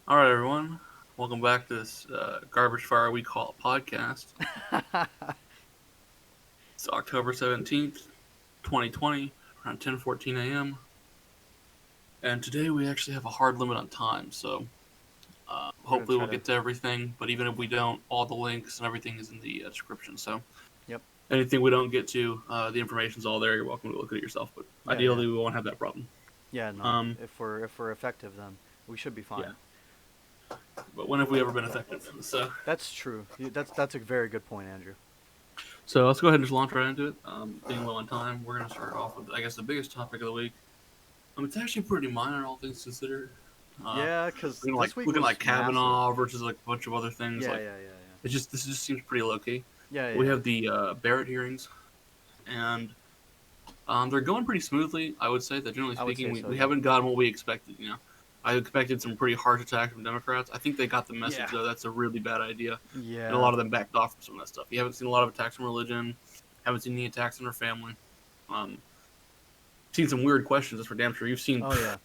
All right, everyone. Welcome back to this garbage fire we call a podcast. It's October 17th, 2020, around 10:14 a.m. And today we actually have a hard limit on time, so We're gonna hopefully try we'll to. get to everything. But even if we don't, all the links and everything is in the description. So Yep. anything we don't get to, the information's all there. You're welcome to look at it yourself. But Yeah, yeah, ideally, we won't have that problem. yeah. No, Um, if we're effective, then we should be yeah. fine. But when have we ever been effective? That's true. That's a very good point, Andrew. So let's go ahead and just launch right into it. Being low on time, we're going to start off with, I guess, the biggest topic of the week. It's actually pretty minor, all things considered. Uh, Yeah, cause looking like this week looking like was massive. Kavanaugh versus like a bunch of other things. Yeah, Like yeah, yeah, this just seems pretty low key. yeah, yeah, We yeah. have the Barrett hearings, and they're going pretty smoothly. I would say that generally I would speaking, say we, so. we Yeah. haven't gotten what we expected. I expected some pretty harsh attacks from Democrats. I think they got the message Yeah. though. That's a really bad idea, and a Yeah. lot of them backed off from some of that stuff. You haven't seen a lot of attacks from religion. Haven't seen any attacks on her family. Um, seen some weird questions. That's for damn sure. You've seen Oh yeah.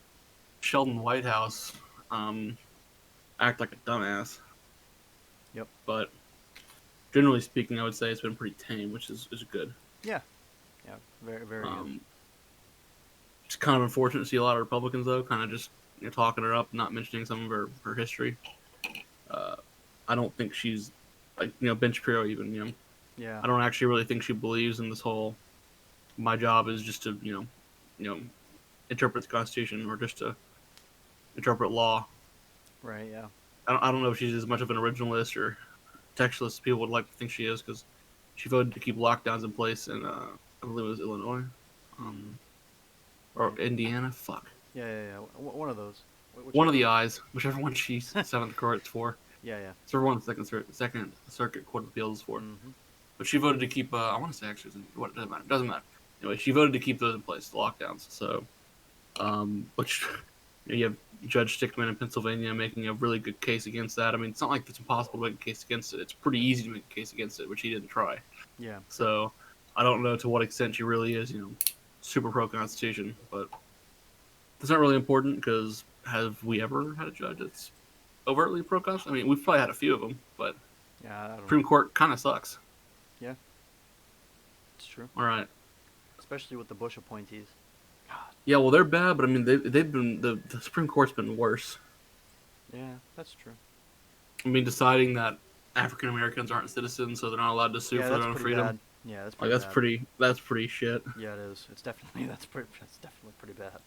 Sheldon Whitehouse act like a dumbass. Yep. But generally speaking, I would say it's been pretty tame, which is good. Yeah. Yeah. Very very good. Um, it's kind of unfortunate to see a lot of Republicans though, kind of just talking her up, not mentioning some of her history. Uh, I don't think she's like Ben Shapiro even. Yeah. I don't actually really think she believes in this whole. My job is just to interpret the Constitution or just to interpret law. Right. Yeah. I don't know if she's as much of an originalist or textualist as people would like to think she is because she voted to keep lockdowns in place in I believe it was Illinois, um, or Right. Indiana. Fuck, Yeah. Yeah. Yeah. One of those. one of Whichever. the eyes, whichever one she's Seventh Court's for. Yeah. Yeah. Whichever one the Second Circuit Court of Appeals is for. Mhm. But she voted to keep. I want to say actually, what it doesn't matter. Doesn't matter. Anyway, she voted to keep those in place, the lockdowns. So, which you have Judge Stickman in Pennsylvania making a really good case against that. I mean, it's not like it's impossible to make a case against it. It's pretty easy to make a case against it, which he didn't try. Yeah. So, I don't know to what extent she really is, super pro Constitution. But it's not really important because have we ever had a judge that's overtly pro Constitution? I mean, we've probably had a few of them, but Yeah. I don't know. Supreme Court kind of sucks. Yeah. It's true. All right. Especially with the Bush appointees. God. Yeah, well, they're bad, but I mean, they've been the Supreme Court's been worse. Yeah. That's true. I mean, deciding that African Americans aren't citizens, so they're not allowed to sue Yeah, for their that's own pretty freedom. bad. Yeah, that's Like pretty bad. that's pretty shit. Yeah, it is. It's definitely that's definitely pretty bad.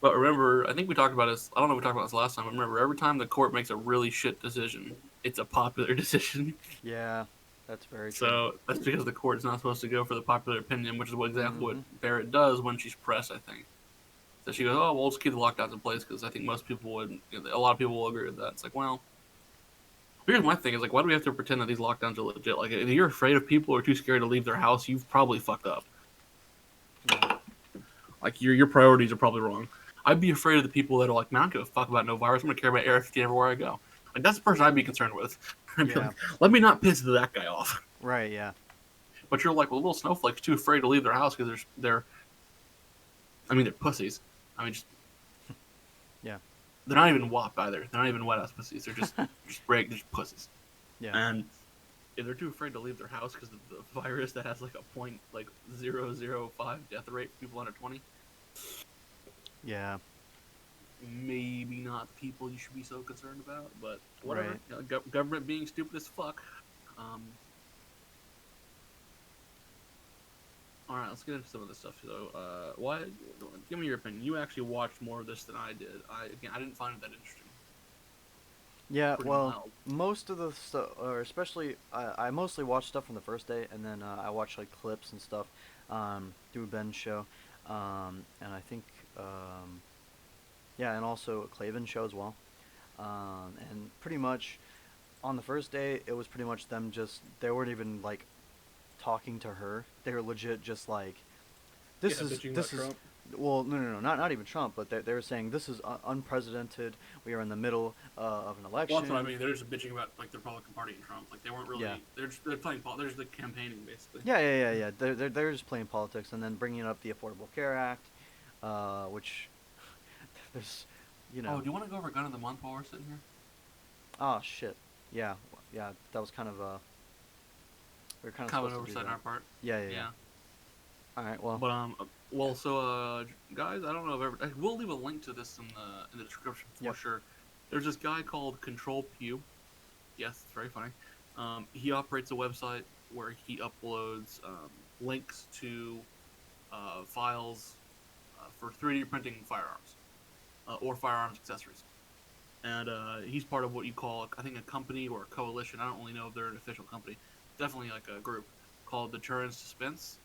But remember, I think we talked about this. I don't know if we talked about this last time. But remember, every time the court makes a really shit decision, it's a popular decision. Yeah, that's very true. So that's because the court is not supposed to go for the popular opinion, which is exactly what Mhm. Barrett does when she's pressed. I think. So she goes, "Oh, we'll just keep the lockdowns in place because I think most people would, a lot of people will agree with that." It's like, well, here's my thing: is like, why do we have to pretend that these lockdowns are legit? Like, if you're afraid of people or too scared to leave their house, you've probably fucked up. Yeah. Like, your priorities are probably wrong. I'd be afraid of the people that are like, man, I don't give a fuck about no virus. I'm gonna care about Air 15 everywhere I go. Like, that's the person I'd be concerned with. I'd be Yeah. like, let me not piss that guy off. Right. Yeah. But you're like, well, little snowflakes too afraid to leave their house because they're pussies. I mean, just Yeah. they're not even WAP either. They're not even wet ass pussies. They're they're just pussies. Yeah. And if they're too afraid to leave their house because of the virus that has like a point like 0.005 death rate for people under 20, Yeah. maybe not the people you should be so concerned about. But whatever. Right. Government being stupid as fuck. Um, all right, let's get into some of this stuff. So, why? Give me your opinion. You actually watched more of this than I did. I didn't find it that interesting. Yeah. Pretty Well, mild. most of the stuff, or especially, I mostly watch stuff from the first day, and then I watch like clips and stuff through Ben's show, and I think yeah, and also a Clavin show as well. And pretty much on the first day, it was pretty much them just they weren't even like talking to her. They were legit just like, Yeah, bitching about this is Trump. well, no, not even Trump, but they were saying this is unprecedented. We are in the middle of an Well, that's what I election. mean. They're just bitching about like the Republican Party and Trump. Like they weren't really. Yeah, They're playing. They're just like campaigning basically. yeah. They're just playing politics and then bringing up the Affordable Care Act, which there's you Oh, know. do you want to go over gun of the month while we're sitting here? Oh shit. Yeah, yeah. That was kind of we were kind of Kind of supposed an to do oversight on that. our part. Yeah, yeah, yeah. Yeah. All right. Well. But so guys, I don't know if we'll leave a link to this in the description for Yep. sure. There's this guy called Control Pew. Yes, it's very funny. He operates a website where he uploads links to files for 3D printing firearms or firearms accessories. And he's part of what you call, I think, a company or a coalition. I don't really know if they're an official company. Definitely like a group called Deterrence Suspense,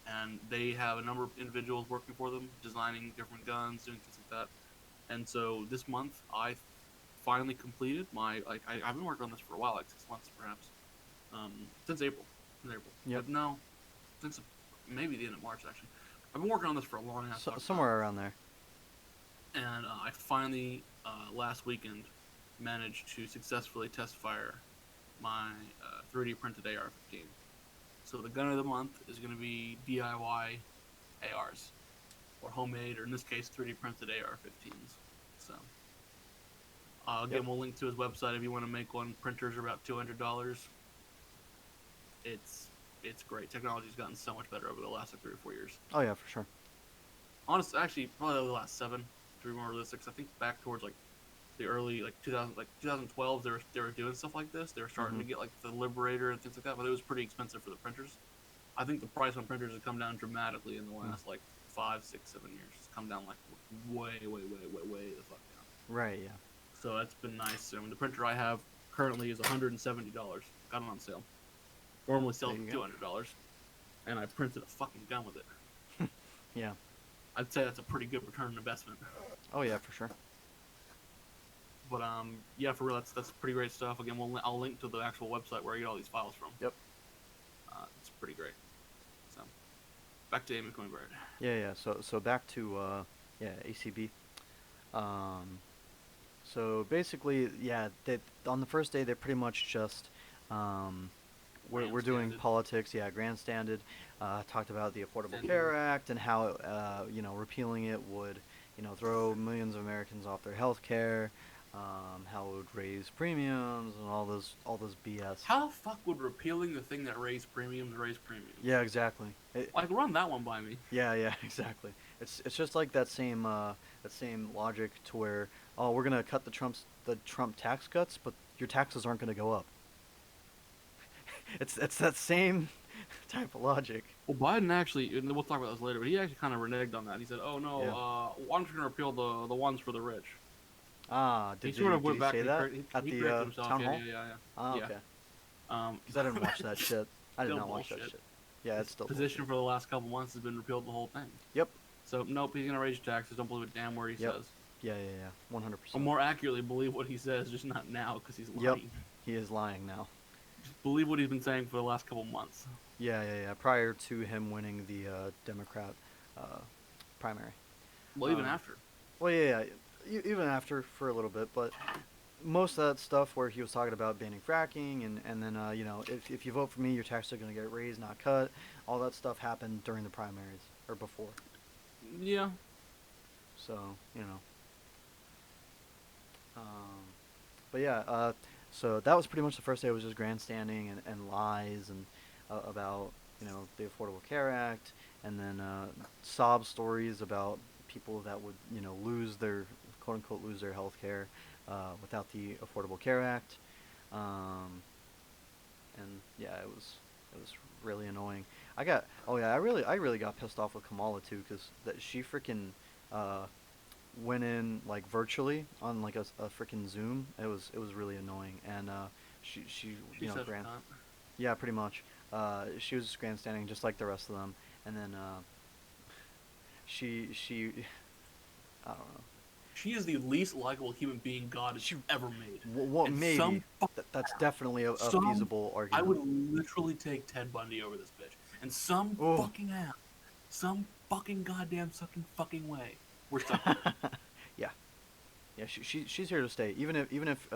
and they have a number of individuals working for them, designing different guns, doing things like that. And so this month, I finally completed my I've been working on this for a while, like 6 months perhaps, since April. Since April, Yep. no, since maybe the end of March actually. I've been working on this for a long ass fucking time, Somewhere around there. and I finally last weekend managed to successfully test fire my 3D printed AR-15. So the gun of the month is going to be DIY ARs, or homemade, or in this case, 3D printed AR-15s. So Yep. again, we'll link to his website if you want to make one. Printers are about $200. It's it's great. Technology's gotten so much better over the last like 3 or 4 years. Oh yeah, for sure. Honestly, actually, probably over the last 7, to be more realistic. I think back towards like the early like 2012, they were doing stuff like this. They were starting to get like the Liberator and things like that, but it was pretty expensive for the printers. I think the price on printers has come down dramatically in the last like 5, 6, 7 years. It's come down like way the fuck down. Right. Yeah. So that's been nice. I mean, the printer I have currently is $170. Got it on sale. Normally sells for $200, and I printed a fucking gun with it. Yeah. I'd say that's a pretty good return on investment. Oh yeah, for sure. But yeah, for real, that's pretty great stuff. Again, I'll link to the actual website where I get all these files from. Yep. It's pretty great. So, back to Amy Coney Barrett. Yeah, yeah. So back to ACB. So basically, yeah, on the first day they pretty much just we're doing Grandstanded. politics, yeah, grandstanded. Talked about the Affordable Care Act and how repealing it would throw millions of Americans off their health care. How it would raise premiums and all those BS. How the fuck would repealing the thing that raised premiums raise premiums? Yeah, exactly. Like, run that one by me. Yeah, yeah, exactly. It's just like that same logic to where, oh, we're gonna cut the Trump tax cuts, but your taxes aren't gonna go up. it's that same type of logic. Well, Biden actually, and we'll talk about this later, but he actually kind of reneged on that. He said, "Oh no, I'm just gonna repeal the ones for the rich." Ah, He sort of went back say and that at he the corrected himself. town hall? Yeah. Ah, Yeah. okay. Because I didn't watch that shit. I did Still not watch that bullshit. shit. Yeah, it's still Position bullshit. for the last couple months has been repealed the whole thing. Yep. So nope, he's gonna raise your taxes. Don't believe a damn word he Yep. says. Yeah, 100%. Or more accurately, believe what he says, just not now because he's lying. Yep. He is lying now. Just believe what he's been saying for the last couple months. Yeah. Prior to him winning the Democrat primary. Well, even after. Well, yeah. Even after for a little bit, but most of that stuff where he was talking about banning fracking and then if you vote for me, your taxes are gonna get raised, not cut. All that stuff happened during the primaries or before. Yeah. So but yeah. So that was pretty much the first day. It was just grandstanding and lies and about the Affordable Care Act, and then sob stories about people that would lose their quote unquote lose their health care without the Affordable Care Act, and yeah, it was really annoying. I really got pissed off with Kamala too, because that she freaking went in like virtually on like a freaking Zoom. It was really annoying, and she She's such a cunt. yeah, pretty much. She was just grandstanding just like the rest of them, and then she I don't know. She is the least likable human being God has ever made. What maybe that's definitely a feasible argument. I would literally take Ted Bundy over this bitch, and fucking ass, some fucking goddamn sucking fucking way, we're stuck. Yeah. She's here to stay. Even if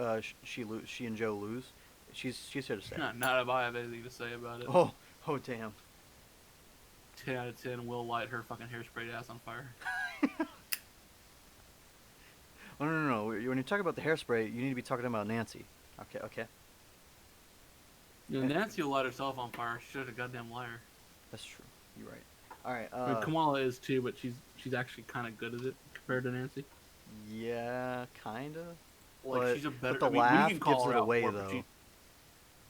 she and Joe lose, she's here to stay. Not if I have anything to say about it. Oh damn. 10 out of 10 will light her fucking hairsprayed ass on fire. Oh, no. When you talk about the hairspray, you need to be talking about Nancy. Okay. You know, Nancy will light herself on fire. She's a goddamn liar. That's true. You're right. All right. I mean, Kamala is too, but she's actually kind of good at it compared to Nancy. Yeah, kinda. Like she's a better. But the I mean, laugh we can call gives her it out away, for it, but though.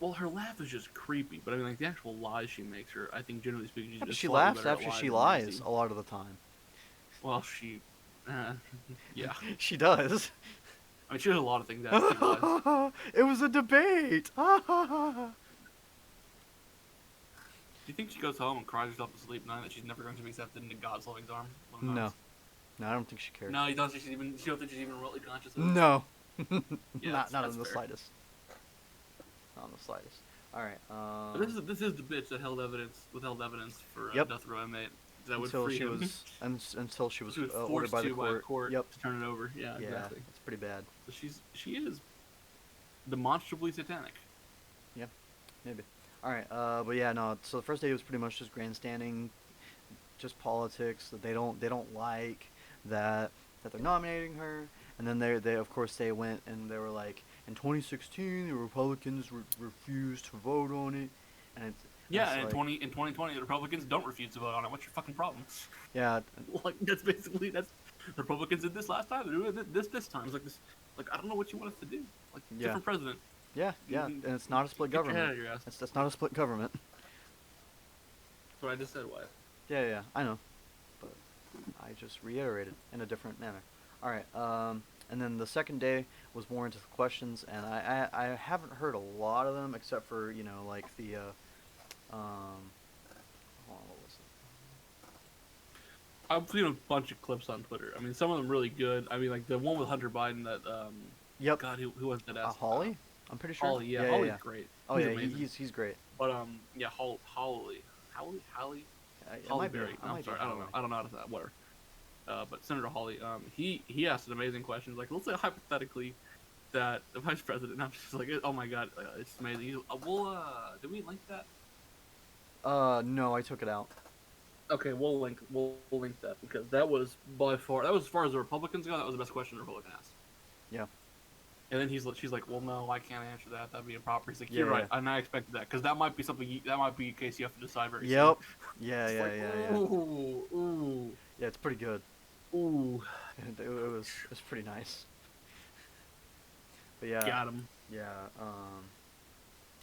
well, her laugh is just creepy. But I mean, like the actual lies she makes her, I think generally speaking, she's Yeah, but just she slightly laughs better at after she than lies Nancy. a lot of the time. Well, she, yeah. She does. I mean, she does a lot of things after she lies. It was a debate. Do you think she goes home and cries herself to sleep, knowing that she's never going to be accepted into God's loving arms? No, I don't think she cares. No, you don't think she's even. She don't think she's even remotely conscious of it. No, Yeah, not in the fair. slightest. Not in the slightest. All right. But this is the bitch that withheld evidence for Yep. death row inmate that would until free she him. was until she was, She was ordered forced by the by a court. court Yep. to turn it over. Yeah, Yeah, exactly. it's pretty bad. So she is demonstrably satanic. Yeah, maybe. All right. But yeah, no. So the first day was pretty much just grandstanding, just politics that they don't like that they're nominating her, and then they of course they went and they were like, in 2016 the Republicans refused to vote on it, and it's Yeah, and like, in 2020 the Republicans don't refuse to vote on it. What's your fucking problem? yeah, Like that's basically the Republicans did this last time. They're doing it this time. It's like this. Like I don't know what you want us to do. Like Yeah. different president. yeah, and it's not a split Get your head government. out of your ass. It's not a split government. That's what I just said. Why? Yeah, I know, but I just reiterated in a different manner. All right. And then the second day was more into the questions, and I haven't heard a lot of them except for like the hold on, what was it? I've seen a bunch of clips on Twitter. I mean, some of them really good. I mean, like the one with Hunter Biden that Yep. God, who was that? Holly? I'm pretty sure. Holly, yeah, Holly's great. Oh He's yeah, amazing. he's great. But yeah, Holly It Holly might be- Berry. it I'm might be sorry, Holly. I don't know how to say that. Whatever. But Senator Holly, he asked an amazing questions. Like, let's say hypothetically that the vice president, I'm just like, oh my god, it's amazing. He's, did we link that? No, I took it out. Okay, we'll link that because that was by far as far as the Republicans go. That was the best question the Republican asked. Yeah. And then she's like, well, no, I can't answer that. That'd be improper. He's like, Yeah, you're right, yeah. and I expected that because that might be something. That might be a case you have to decide very Yep. soon. Yeah, It's like, yeah. Ooh, Yeah, it's pretty good. ooh, It was pretty nice. But yeah. got him. Yeah.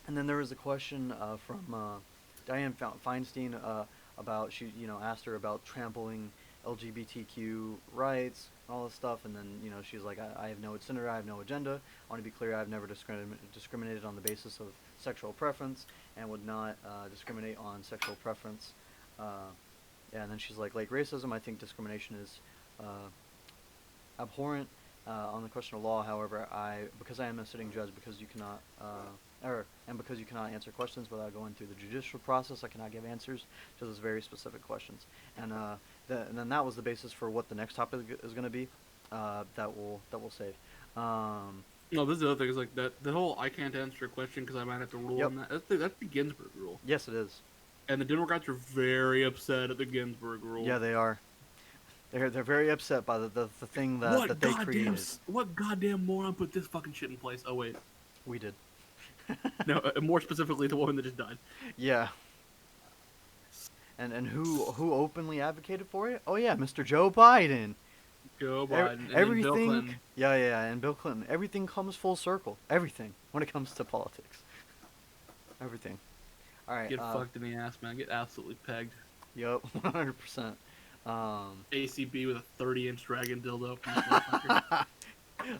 And then there was a question from Dianne Feinstein about she asked her about trampling LGBTQ rights and all this stuff, and then she's like, I have no agenda, I have no agenda. I want to be clear, I've never discriminated on the basis of sexual preference and would not discriminate on sexual preference. Yeah, and then she's like racism, I think discrimination is abhorrent. On the question of law, however, because I am a sitting judge, because you cannot because you cannot answer questions without going through the judicial process, I cannot give answers to those very specific questions. And and then that was the basis for what the next topic is going to be. That we'll save. No, this is the other thing. Is like that the whole I can't answer a question because I might have to rule Yep. on that. That's the Ginsburg rule. Yes, it is. And the Democrats are very upset at the Ginsburg rule. Yeah, they are. They're very upset by the thing that they created. What goddamn moron put this fucking shit in place? Oh wait, We did. no. More specifically, the woman that just died. Yeah. And who openly advocated for it? Oh yeah, Mr. Joe Biden. Joe Biden. And then Everything. Bill Clinton. Yeah, and Bill Clinton. Everything comes full circle. Everything when it comes to politics. Everything. All right. Get fucked in the ass, man. Get absolutely pegged. Yup, 100%. ACB with a 30-inch dragon dildo.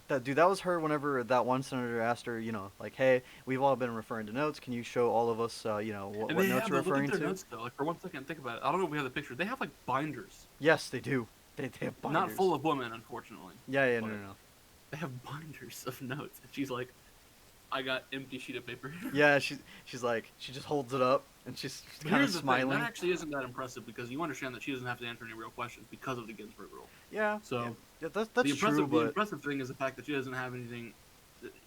That was her whenever that one senator asked her, like, hey, we've all been referring to notes. Can you show all of us, what notes you're referring to? Notes, though. Like, for 1 second, think about it. I don't know if we have the picture. They have, like, binders. Yes, they do. They have binders. Not full of women, unfortunately. Yeah, no. They have binders of notes. And she's like, I got empty sheet of paper. Yeah, she's like, she just holds it up, and she's kind of Here's the smiling. thing. That actually isn't that impressive because you understand that she doesn't have to answer any real questions because of the Ginsburg rule. Yeah. So yeah, that's the impressive, true, but the impressive thing is the fact that she doesn't have anything.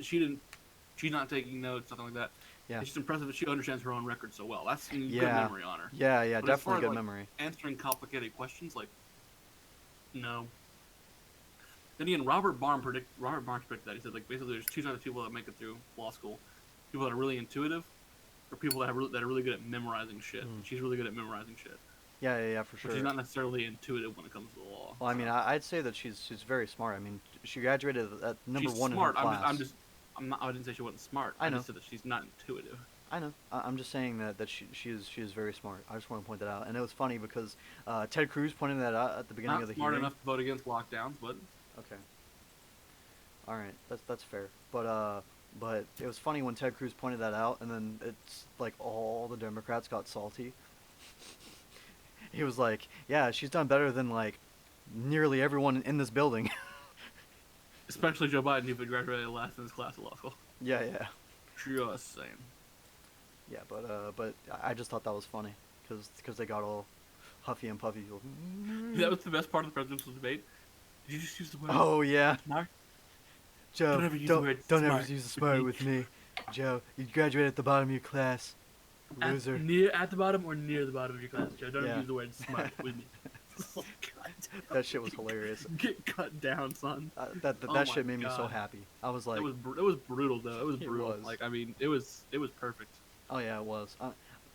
She's not taking notes, nothing like that. yeah. It's just impressive that she understands her own record so well. That's good Yeah. memory on her. Yeah, But as far definitely as, good like, memory. Answering complicated questions, like, no. Then again, Robert Barnes predicted that. He said like basically there's two types of people that make it through law school: people that are really intuitive, or people that are really good at memorizing shit. Mm. She's really good at memorizing shit, Yeah, for but she's sure. not necessarily intuitive when it comes to the law. Well, I mean, So. I'd say that she's very smart. I mean, she graduated at number She's one in her smart. class. I'm not. I didn't say she wasn't smart. I I know. just said that she's not intuitive. I know. I'm just saying that she is very smart. I just want to point that out. And it was funny because Ted Cruz pointed that out at the beginning Not of the smart hearing. enough to vote against lockdowns, but Okay. All right, that's fair. But it was funny when Ted Cruz pointed that out, and then it's like all the Democrats got salty. He was like, "Yeah, she's done better than like nearly everyone in this building." especially Joe Biden, who graduated last in his class of law school. Yeah. Just saying. Yeah, but I just thought that was funny because they got all huffy and puffy. That was the best part of the presidential debate. Did you just use the word? Oh yeah, Smart? Joe, Don't ever use the word don't smart ever use the with smart me. with me. Joe, you graduated at the bottom of your class, loser. At the bottom or near the bottom of your class, Joe. Don't Yeah. use the word smart with me. Oh, God. That shit was hilarious. Get cut down, son. That Oh my shit made me so God. happy. I was like, It was brutal though. It was It brutal. was. Like I mean, it was perfect. oh yeah, it was.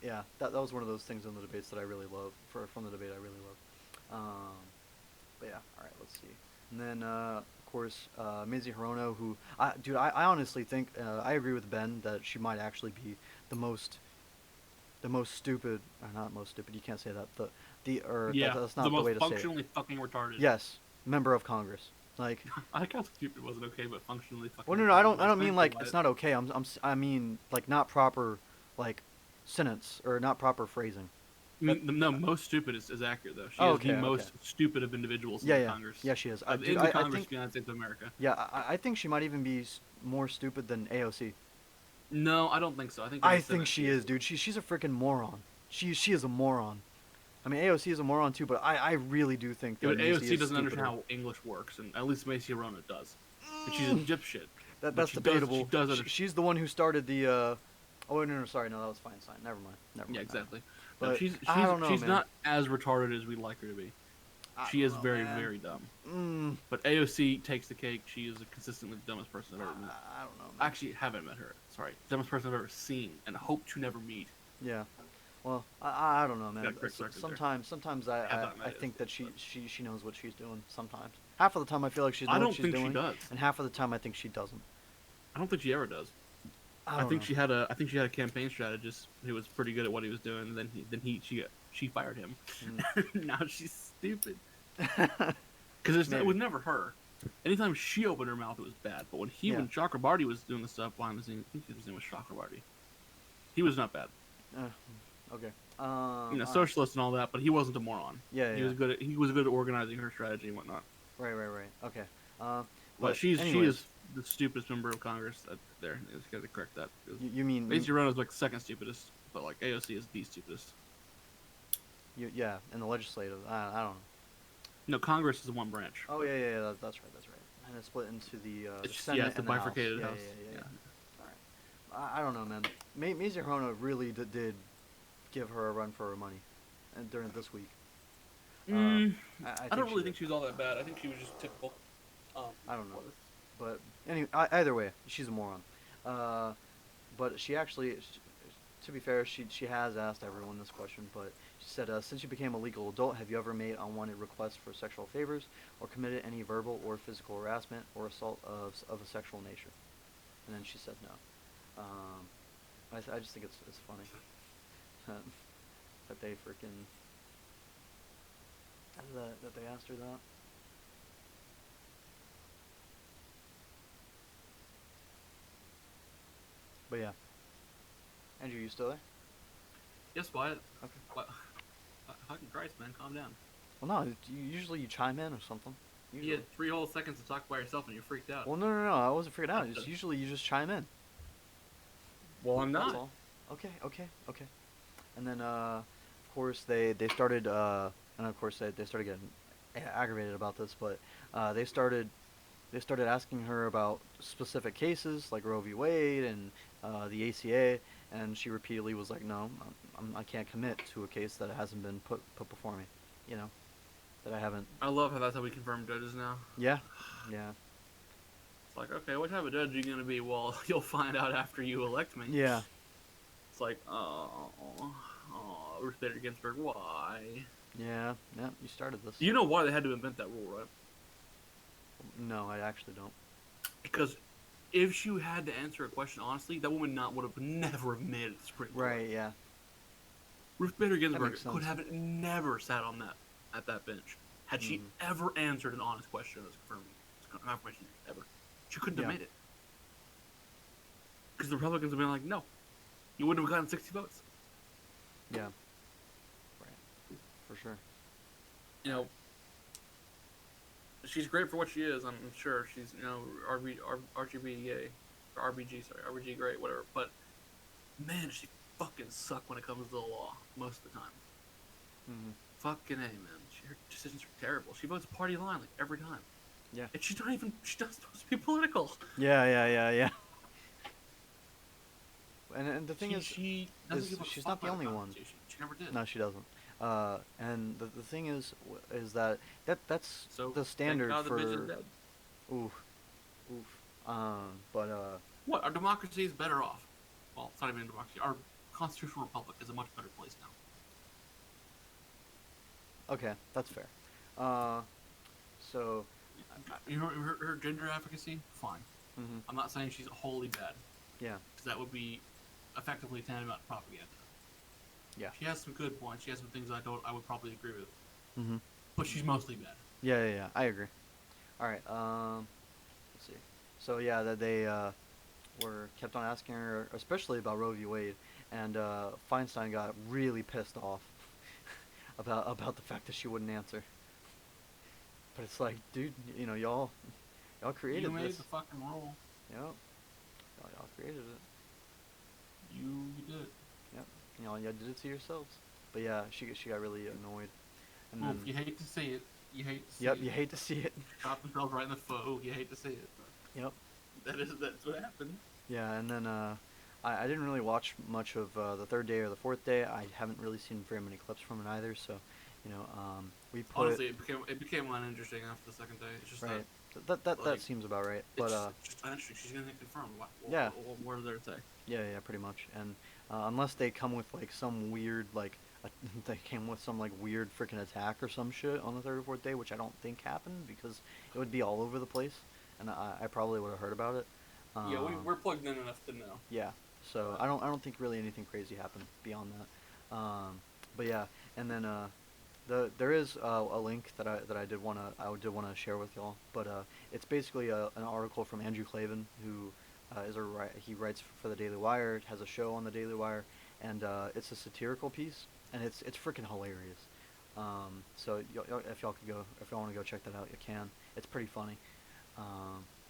Yeah, that was one of those things in the debates that I really love. From the debate, I really love. But yeah, all right, let's see. And then of course, Maisie Hirono, who I honestly think I agree with Ben that she might actually be the most stupid, or not most stupid. You can't say that. That's not the the way most to say it. functionally fucking retarded. Yes, member of Congress. Like, I like how stupid wasn't okay, but functionally fucking. well, no, retarded I don't was. mean like it's not okay. I mean like not proper, like, sentence or not proper phrasing. I mean, no, most stupid is accurate though. She Oh, is okay, the okay. most stupid of individuals in Yeah, the yeah, Congress. yeah. She is. In Dude, the I Congress think. of the United States of America. Yeah, I think she might even be more stupid than AOC. No, I don't think so. I think. I think she is, dude. She's a freaking moron. She is a moron. I mean, AOC is a moron too, but I really do think that Yeah, but Maisie AOC is doesn't understand stupider. how English works, and at least Macy Rona does. And she's a dipshit. But That's she debatable. Does, she does understand. She's the one who started the. Oh no, sorry, no, that was Feinstein. Never mind. Yeah, exactly. But No, she's I don't know, she's man. not as retarded as we'd like her to be. She is very, very dumb. Mm, But AOC takes the cake. She is consistently the dumbest person I've ever met. I don't know. Man. I actually haven't met her. Sorry, dumbest person I've ever seen, and hope to never meet. Yeah. Well, I don't know, man. Got a quick record there. Sometimes Yeah, I think that she knows what she's doing. Sometimes. Half of the time I feel like she's I knows don't what she's think doing, she does. and half of the time I think she doesn't. I don't think she ever does. I think know. she had a campaign strategist who was pretty good at what he was doing. And then she fired him. Now she's stupid. Because it was never her. Anytime she opened her mouth, it was bad. But when Chakrabarty was doing the stuff behind the scenes, I think his name was Chakrabarty. He was not bad. Okay. Socialist and all that, but he wasn't a moron. Yeah. He was good at organizing her strategy and whatnot. Right. Okay. But she anyways, is the stupidest member of Congress. There, it's got to correct that. You mean Macy Rona is like the second stupidest, but like AOC is the stupidest. yeah, in the legislative. I don't know. No, Congress is one branch. Oh yeah. That's right. And it's split into the Senate it's the and bifurcated House. house. Yeah. All right. I don't know, man. Maisie Hirono really did give her a run for her money, and during this week. I don't really she think she was all that bad. I think she was just typical. I don't know. But anyway, either way, she's a moron. But she actually, to be fair, she has asked everyone this question. But she said, since you became a legal adult, have you ever made unwanted requests for sexual favors or committed any verbal or physical harassment or assault of a sexual nature? And then she said no. I just think it's funny that they freaking that they asked her that. But yeah. Andrew, you still there? Yes, Wyatt. Okay. What? Fucking Christ, man, calm down. Well, no. Usually you chime in or something. You had 3 whole seconds to talk by yourself and you're freaked out. Well, no. I wasn't freaking out. It's usually you just chime in. Well, I'm That's not. all. Okay. And then, of course, they started, and of course they started getting aggravated about this, but they started asking her about specific cases like Roe v. Wade and the ACA, and she repeatedly was like, "No, I can't commit to a case that hasn't been put before me," you know. that I haven't. I love how that's how we confirm judges now. Yeah, yeah, It's like, okay, what type of judge are you gonna be? Well, you'll find out after you elect me. yeah, It's like, Ruth Bader Ginsburg, why? yeah, yeah. You started this. You know why they had to invent that rule, right? No, I actually don't. Because if she had to answer a question honestly, that woman would have never have made it to the Supreme Court. Right, yeah. Ruth Bader That Ginsburg makes could sense. have never sat on that bench had she Mhm. ever answered an honest question as confirmation ever. She couldn't Yeah. have made it because the Republicans would have been like, no, you wouldn't have gotten 60 votes. Yeah. Right. For sure. You know, she's great for what she is. I'm sure she's RGB yay, or RBG sorry RBG great whatever. But man, she fucking suck when it comes to the law most of the time. Mhm. Fucking A, man. Her decisions are terrible. She votes party line like every time. Yeah. And she's not supposed to be political. Yeah, yeah, yeah, yeah. And the thing She doesn't is give a she's fuck not the about only the one. Constitution. She never did. No, she doesn't. And the thing is that's So the standard thank God the bitch is for. dead. Oof, oof. But What? Our democracy is better off. Well, it's not even a democracy. Our constitutional republic is a much better place now. okay, that's fair. Uh, so. You know, her gender advocacy, fine. Mhm. I'm not saying she's wholly bad, Yeah. because that would be effectively tantamount to propaganda. Yeah. She has some good points. She has some things I would probably agree with, Mhm. but she's mostly bad. Yeah, yeah, yeah. I agree. All right. Let's see. So yeah, that they were kept on asking her, especially about Roe v. Wade, and Feinstein got really pissed off about the fact that she wouldn't answer. But it's like, dude, you know, y'all created You made this. the fucking rule. Yep. Y'all created it. You did it. Yep. Y'all did it to yourselves. But yeah, she got really annoyed. And Oof, then. you hate to see it. You hate to see Yep. it. You hate to see it. Shot themselves right in the foot. Ooh, you hate to see it. Yep. That's what happened. Yeah, and then I didn't really watch much of the third day or the fourth day. I haven't really seen very many clips from it either. So, you know, we put. Honestly, it became uninteresting after the second day. It's just Right. that That seems about right. But it's just uninteresting. She's gonna get confirmed. Yeah. What are there to say? yeah, pretty much. And unless they come with like some weird they came with some like weird freaking attack or some shit on the third or fourth day, which I don't think happened because it would be all over the place, and I probably would have heard about it. Yeah, we're plugged in enough to know. Yeah. So I don't think really anything crazy happened beyond that. But yeah, and then there is a link that I did wanna share with y'all, but it's basically an article from Andrew Clavin, who he writes for the Daily Wire, has a show on the Daily Wire, and it's a satirical piece, and it's freaking hilarious. So if y'all want to go check that out, you can. It's pretty funny.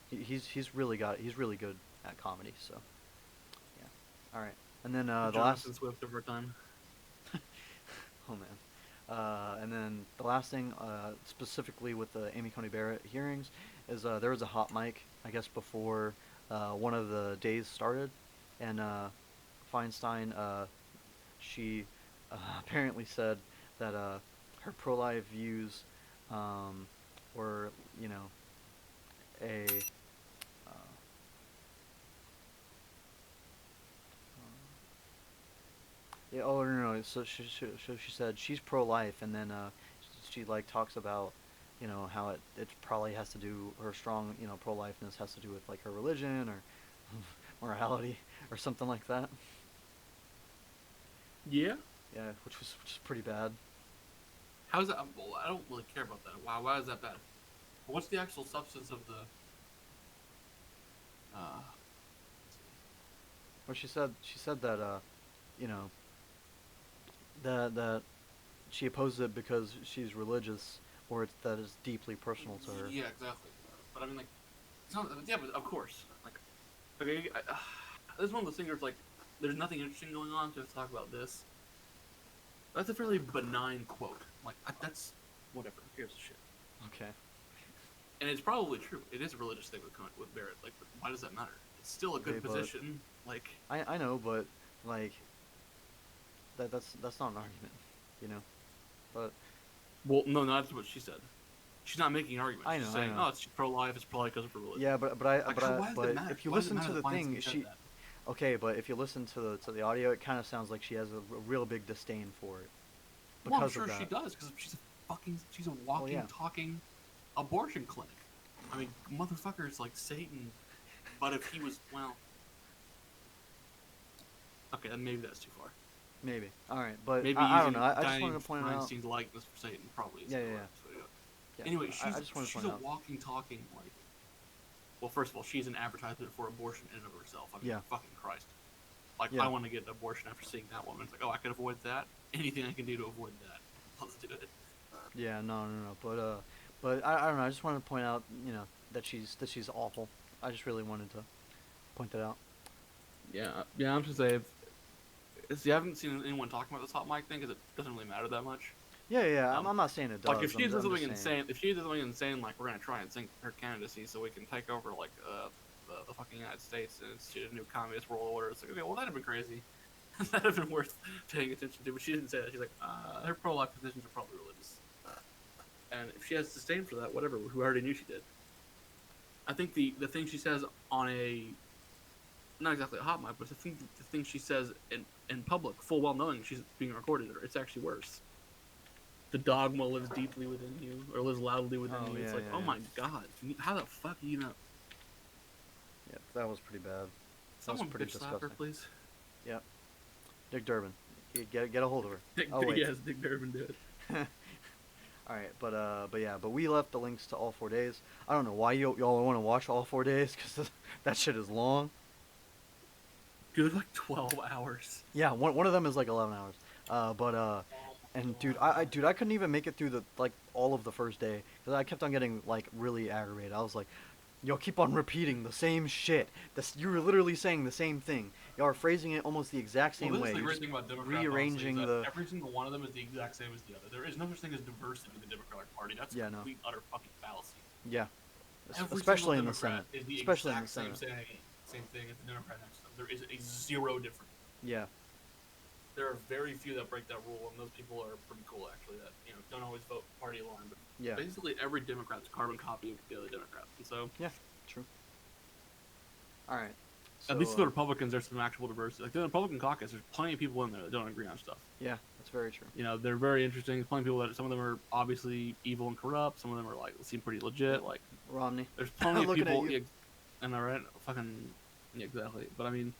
He's really good at comedy. So yeah. All right. And then the last. Jonathan Swift of our time. Oh man. And then the last thing, specifically with the Amy Coney Barrett hearings, is there was a hot mic, I guess, before one of the days started, and Feinstein, she apparently said that her pro-life views were, you know, a yeah, oh no, so she said she's pro-life, and then she like talks about, you know, how it probably has to do, her strong, you know, pro-lifeness has to do with like her religion or morality or something like that. Yeah. Yeah, which is pretty bad. How's that? Well, I don't really care about that. Why is that bad? What's the actual substance of the? Well, she said that you know, that she opposes it because she's religious, or that is deeply personal to her. Yeah, exactly. But I mean, like, it's not. Yeah, but of course, like, okay, this is one of those things where it's like, there's nothing interesting going on, so let's talk about this. That's a fairly benign quote. Like, that's whatever. Who gives a shit? Okay. And it's probably true. It is a religious thing with Barrett. Like, why does that matter? It's still a good Okay, position. Like, I know, but like that's not an argument, you know. But Well, no, that's what she said. She's not making an argument. I She's know, I saying, know. "Oh, it's pro-life. It's pro-life because of her religion." Yeah, Like, why does it but matter? if you Why does it listen matter to that the Weinstein thing, said that? okay, but if you listen to the audio, it kind of sounds like she has a real big disdain for it Well, I'm because of sure she that. does because she's a Well, walking, yeah. talking abortion clinic. I mean, motherfucker's like Satan. But if he was, well, okay, then maybe that's too far. Maybe. All right, but Maybe I don't know. using I just wanted Diane to point it out. Weinstein's likeness for Satan probably Yeah, isn't yeah, the yeah. right way to go. Yeah. Anyway, I just wanted to she's point a out. walking, talking like. Well, first of all, she's an advertisement for abortion in and of herself. I mean, Yeah. fucking Christ. Like, Yeah. I want to get an abortion after seeing that woman. It's like, oh, I could avoid that. Anything I can do to avoid that, let's do it. Yeah. No. But I don't know. I just wanted to point out, that she's awful. I just really wanted to point that out. Yeah. I'm just saying, you haven't seen anyone talking about this hot mic thing because it doesn't really matter that much. Yeah. I'm not saying it does. Like if she I'm does something just saying. insane, if she does something insane, like we're gonna try and sink her candidacy so we can take over like the fucking United States and institute a new communist world order. It's like, okay, well that'd have been crazy. That'd have been worth paying attention to. But she didn't say that. She's like, her pro-life positions are probably religious. And if she has disdain for that, whatever. We already knew she did. I think the thing she says on a not exactly a hot mic, but the thing she says in public, full well knowing she's being recorded, it's actually worse. The dogma lives deeply within you, or lives loudly within you. It's like, oh my god, how the fuck do you know? Yeah, that was pretty bad. Someone pretty bitch slap her, disgusting. please. Yep. Dick Durbin, get a hold of her. Dick, Oh wait. yes, Dick Durbin did it. All right, but we left the links to all 4 days. I don't know why y'all want to watch all 4 days because that shit is long. Dude, like 12 hours. Yeah, one of them is like 11 hours. And dude, I couldn't even make it through all of the first day because I kept on getting like really aggravated. I was like, y'all keep on repeating the same shit. You were literally saying the same thing. Y'all are phrasing it almost the exact same Well, this way. is the You're great just thing about Democrats, rearranging honestly, is the. that every single one of them is the exact same as the other. There is no such thing as diversity in the Democratic Party. That's a complete, utter fucking fallacy. Yeah. Every Especially in the Democrat Senate. is the Especially in the exact Senate. same thing as the Democrat next to them. There is a zero difference. Yeah. There are very few that break that rule, and those people are pretty cool, actually. That don't always vote party line, but Yeah. basically every Democrat's a carbon copy of the other Democrat. And so Yeah. True. All right. at least the Republicans, there's some actual diversity. Like the Republican caucus, there's plenty of people in there that don't agree on stuff. Yeah, that's very true. They're very interesting. There's plenty of people that some of them are obviously evil and corrupt. Some of them are like seem pretty legit. Like Romney. there's plenty of Looking at people. you. Yeah, and all right, fucking yeah, exactly. But I mean,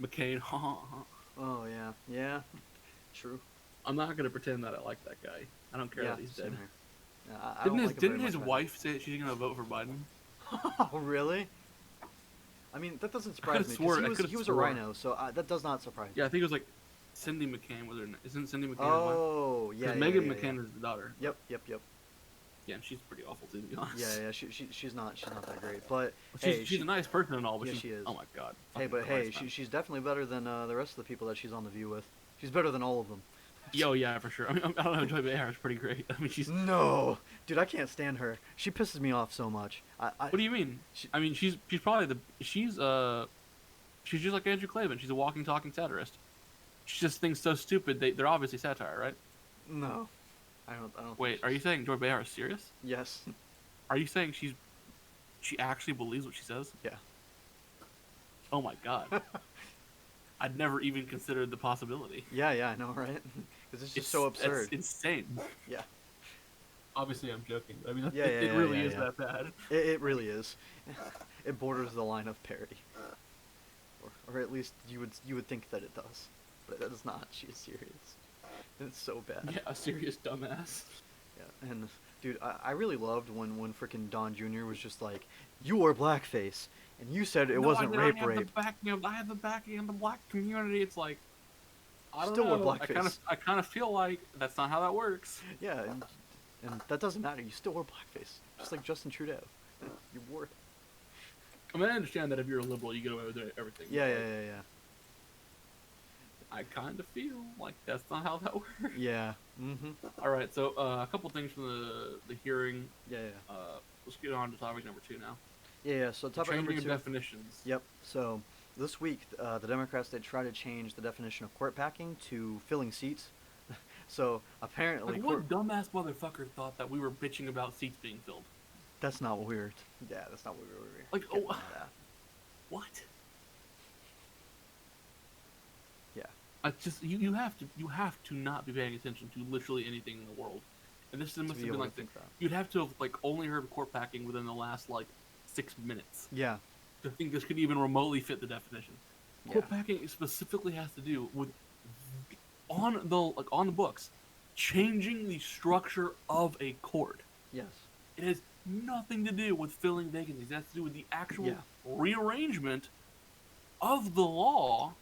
McCain. Oh yeah. Yeah. True. I'm not gonna pretend that I like that guy. I don't care Yeah. that he's dead. Same here. Yeah, I don't like it Didn't very his much, wife say that she's gonna vote for Biden? Oh really? I mean, that doesn't surprise me swore- I because could've he was a swore. rhino, so that does not surprise me. Yeah, I think it was like Cindy McCain was her. Isn't Cindy McCain his wife? Oh yeah. Because Yeah, Megan yeah, McCain yeah. is the daughter. Yep. Yeah, and she's pretty awful too, to be honest. Yeah. She's not that great, but She's a nice person and all, but yeah, she is. Oh my god. Hey, but hey, she's definitely better than the rest of the people that she's on The View with. She's better than all of them. Yo, yeah, for sure. I mean, I don't know. Joy Behar is pretty great. I mean, she's. No, dude, I can't stand her. She pisses me off so much. What do you mean? I mean, she's probably she's just like Andrew Klavan. She's a walking, talking satirist. She just thinks so stupid. They're obviously satire, right? No, I don't. Wait, are you saying Joy Behar is serious? Yes. Are you saying she actually believes what she says? Yeah. Oh my god. I'd never even considered the possibility. Yeah, I know, right? Because it's just so absurd. It's insane. Yeah. Obviously, I'm joking. I mean, Yeah, it really is that bad. It really is. It borders the line of parody, or at least you would think that it does, but it does not. She is serious. It's so bad. Yeah, a serious dumbass. Yeah, and dude, I really loved when frickin' Don Jr. was just like, "You wore blackface, and you said it wasn't rape. I had the backing of the black community. It's like, I don't Still know. wore blackface. I kind of feel like that's not how that works. Yeah, and that doesn't matter. You still wore blackface, just like Justin Trudeau. You wore it. I mean, I understand that if you're a liberal, you get away with everything. Yeah. I kind of feel like that's not how that works. Yeah. Mhm. All right, so a couple things from the hearing. Yeah. Let's get on to topic number 2 now. Yeah. So topic number 2. Changing of definitions. Yep. So this week, the Democrats, they try to change the definition of court packing to filling seats. So apparently, Like, what dumbass motherfucker thought that we were bitching about seats being filled? that's not what we were. Yeah, that's not what we were Like, getting oh, at. what? Yeah. I just you have to not be paying attention to literally anything in the world. And this To must be have been able like to think that. you'd have to have like only heard court packing within the last like 6 minutes Yeah. to think this could even remotely fit the definition. Yeah. Court packing specifically has to do with on the books changing the structure of a court. Yes. It has nothing to do with filling vacancies. It has to do with the actual Yeah. rearrangement of the law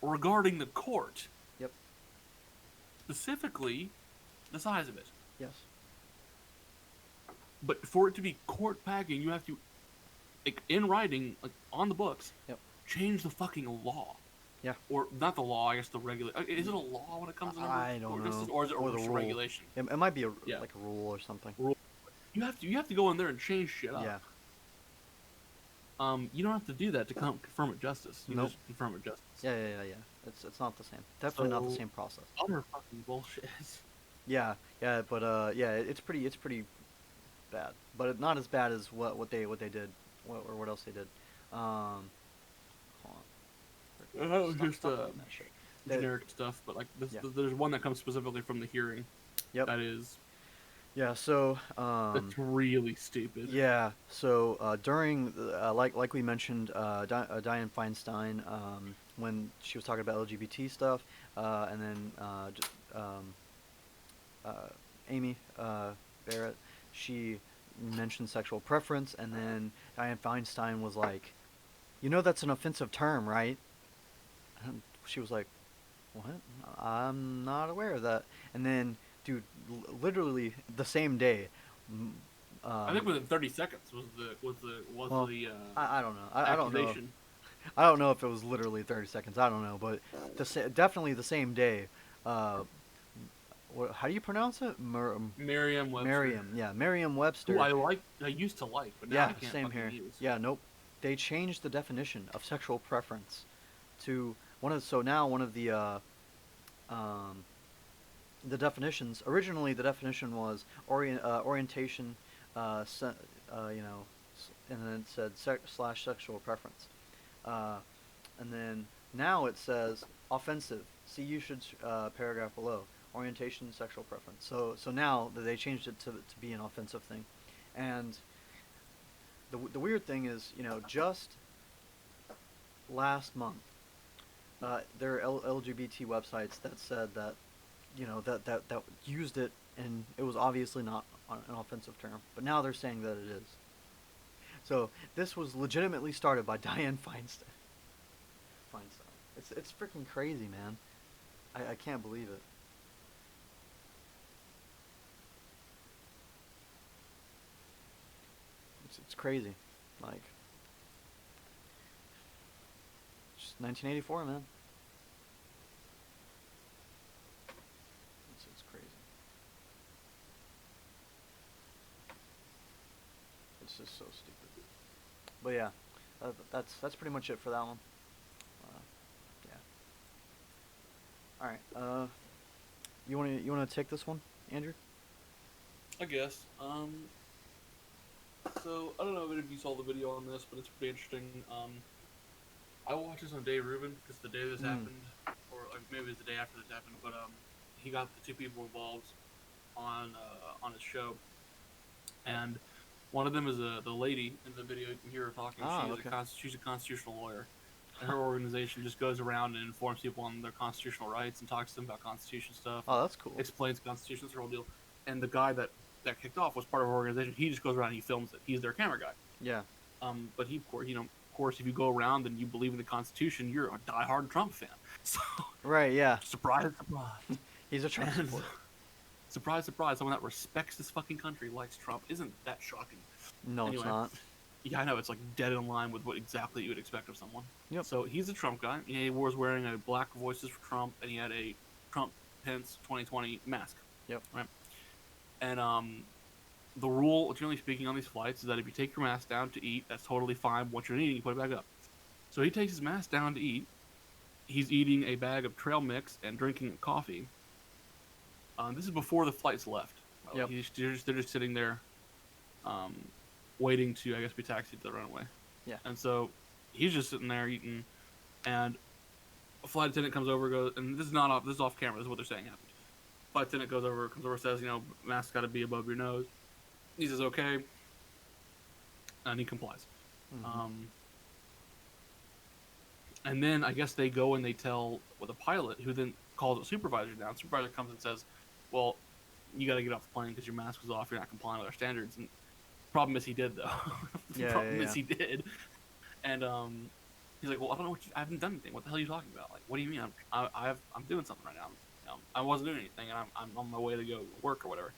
regarding the court, Yep. specifically the size of it. Yes. But for it to be court packing, you have to, like, in writing, like on the books, Yep. change the fucking law. Yeah. Or not the law, I guess the regular. Is it a law when it comes to I don't know. or is it Or the a rule. regulation? It might be Yeah. like a rule or something. Rule. You have to go in there and change shit up. Yeah. You don't have to do that to confirm it justice. You Nope. just confirm it justice. Yeah. It's not the same. Definitely not the So, same process. Utter fucking bullshit. Yeah. But yeah, it's pretty bad. But not as bad as what they did, or what else they did. Hold on. That was Stop- just stop doing that shit. generic stuff, but like Yeah. there's one that comes specifically from the hearing. Yep. That is Yeah. So that's really stupid. yeah. So during like we mentioned, Dianne Feinstein, when she was talking about LGBT stuff, and then Amy Barrett, she mentioned sexual preference, and then Dianne Feinstein was like, that's an offensive term, right? And she was like, what? I'm not aware of that. And then, dude, literally the same day. I think within 30 seconds was Well, the I don't know. I don't know. accusation. I don't know if it was literally 30 seconds. I don't know, but definitely the same day. How do you pronounce it? Merriam-Webster. Merriam-Webster. Who I used to like, but now Yeah, I can't same fucking here. use. Yeah, nope. They changed the definition of sexual preference to now one of the definitions. Originally, the definition was orientation, and then it said / sexual preference, and then now it says offensive. See usage paragraph below. Orientation, sexual preference. So now that they changed it to be an offensive thing, and the weird thing is, just last month, there are LGBT websites that said that, that used it, and it was obviously not an offensive term, but now they're saying that it is. So this was legitimately started by Dianne Feinstein. It's freaking crazy, man. I can't believe it. It's crazy, like, just 1984, man. It's crazy. It's just so stupid. But yeah, that's pretty much it for that one. Yeah. All right. You wanna take this one, Andrew? I guess. So I don't know if you saw the video on this, but it's pretty interesting. I watched this on Dave Rubin because the day this happened, or maybe it was the day after this happened, but he got the two people involved on his show, and one of them is the lady in the video. You can hear her talking. She's a constitutional lawyer, and her organization just goes around and informs people on their constitutional rights and talks to them about constitution stuff. Oh, that's cool. Explains the Constitution, it's her whole deal. And the guy that kicked off was part of her organization. He just goes around and he films it. He's their camera guy. Yeah. But he, of course, if you go around and you believe in the Constitution, you're a diehard Trump fan. So right, yeah. Surprise, surprise. He's a Trump supporter. Surprise, surprise. Someone that respects this fucking country likes Trump. Isn't that shocking? No, anyway, it's not. Yeah, I know. It's like dead in line with what exactly you would expect of someone. Yep. So he's a Trump guy. He was wearing a Black Voices for Trump, and he had a Trump Pence 2020 mask. Yep. Right. And the rule, generally speaking, on these flights is that if you take your mask down to eat, that's totally fine. Once you're eating, you put it back up. So he takes his mask down to eat. He's eating a bag of trail mix and drinking coffee. This is before the flights left. Yep. They're just sitting there, um, waiting to, I guess, be taxied to the runway. Yeah. And so he's just sitting there eating, and a flight attendant comes over, goes, and this is not off. This is off camera. This is what they're saying happened. Flight attendant comes over, says, mask's got to be above your nose. He says, okay, and he complies. Mm-hmm. And then I guess they go and they tell the pilot, who then calls the supervisor down. The supervisor comes and says, well, you got to get off the plane because your mask was off. You're not complying with our standards. And the problem is he did, though. The problem is he did. And he's like, well, I don't know I haven't done anything. What the hell are you talking about? Like, what do you mean? I'm doing something right now. I wasn't doing anything, and I'm on my way to go work or whatever.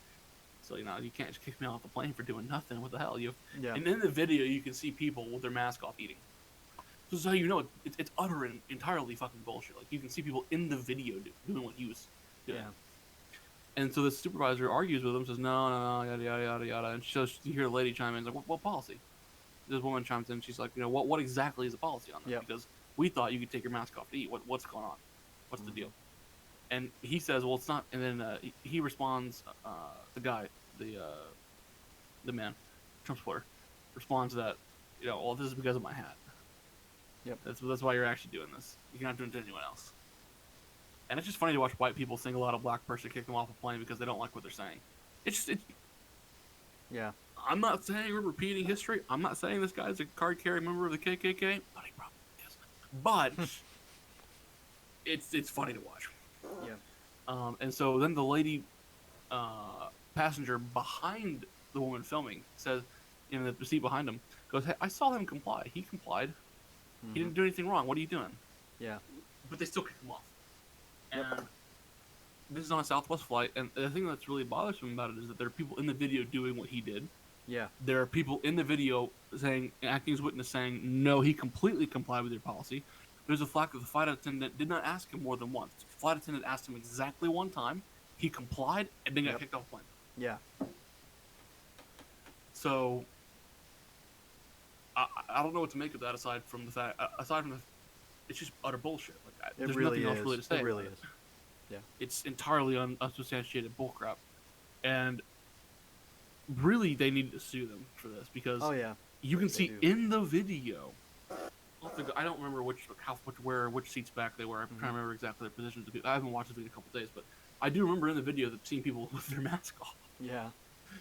So, you can't just kick me off the plane for doing nothing. What the hell? And in the video, you can see people with their mask off eating. So this is how you know it's utter and entirely fucking bullshit. Like, you can see people in the video doing what he was doing. Yeah. And so the supervisor argues with him, says, no, yada, yada, yada, yada. And so you hear a lady chime in, like, what policy? This woman chimes in, she's like, what exactly is the policy on this? Yep. Because we thought you could take your mask off to eat. What's going on? What's the deal? And he says, well, it's not. And then he responds, the guy, the man, Trump supporter, responds to that, well, this is because of my hat. Yep. That's why you're actually doing this. You're not doing it to anyone else. And it's just funny to watch white people single out a black person, kick them off a plane because they don't like what they're saying. Yeah. I'm not saying we're repeating history. I'm not saying this guy's a card-carrying member of the KKK, but he probably is. But it's funny to watch. Yeah. And so then the lady passenger behind the woman filming says, in the seat behind him, goes, hey, I saw him comply. He complied. Mm-hmm. He didn't do anything wrong. What are you doing? Yeah. But they still kick him off. And this is on a Southwest flight, and the thing that's really bothersome about it is that there are people in the video doing what he did. Yeah. There are people in the video acting as witness saying, no, he completely complied with your policy. There's a fact that the flight attendant did not ask him more than once. The flight attendant asked him exactly one time. He complied, and then got kicked off the plane. Yeah. So, I don't know what to make of that aside from it's just utter bullshit. Like, there's nothing else really to say. It really is. Yeah. It's entirely unsubstantiated bullcrap. And really, they need to sue them for this because you can see in the video. I don't remember which seats back they were. I'm trying to remember exactly their positions. I haven't watched the video in a couple days, but I do remember in the video seeing people with their mask off. Yeah.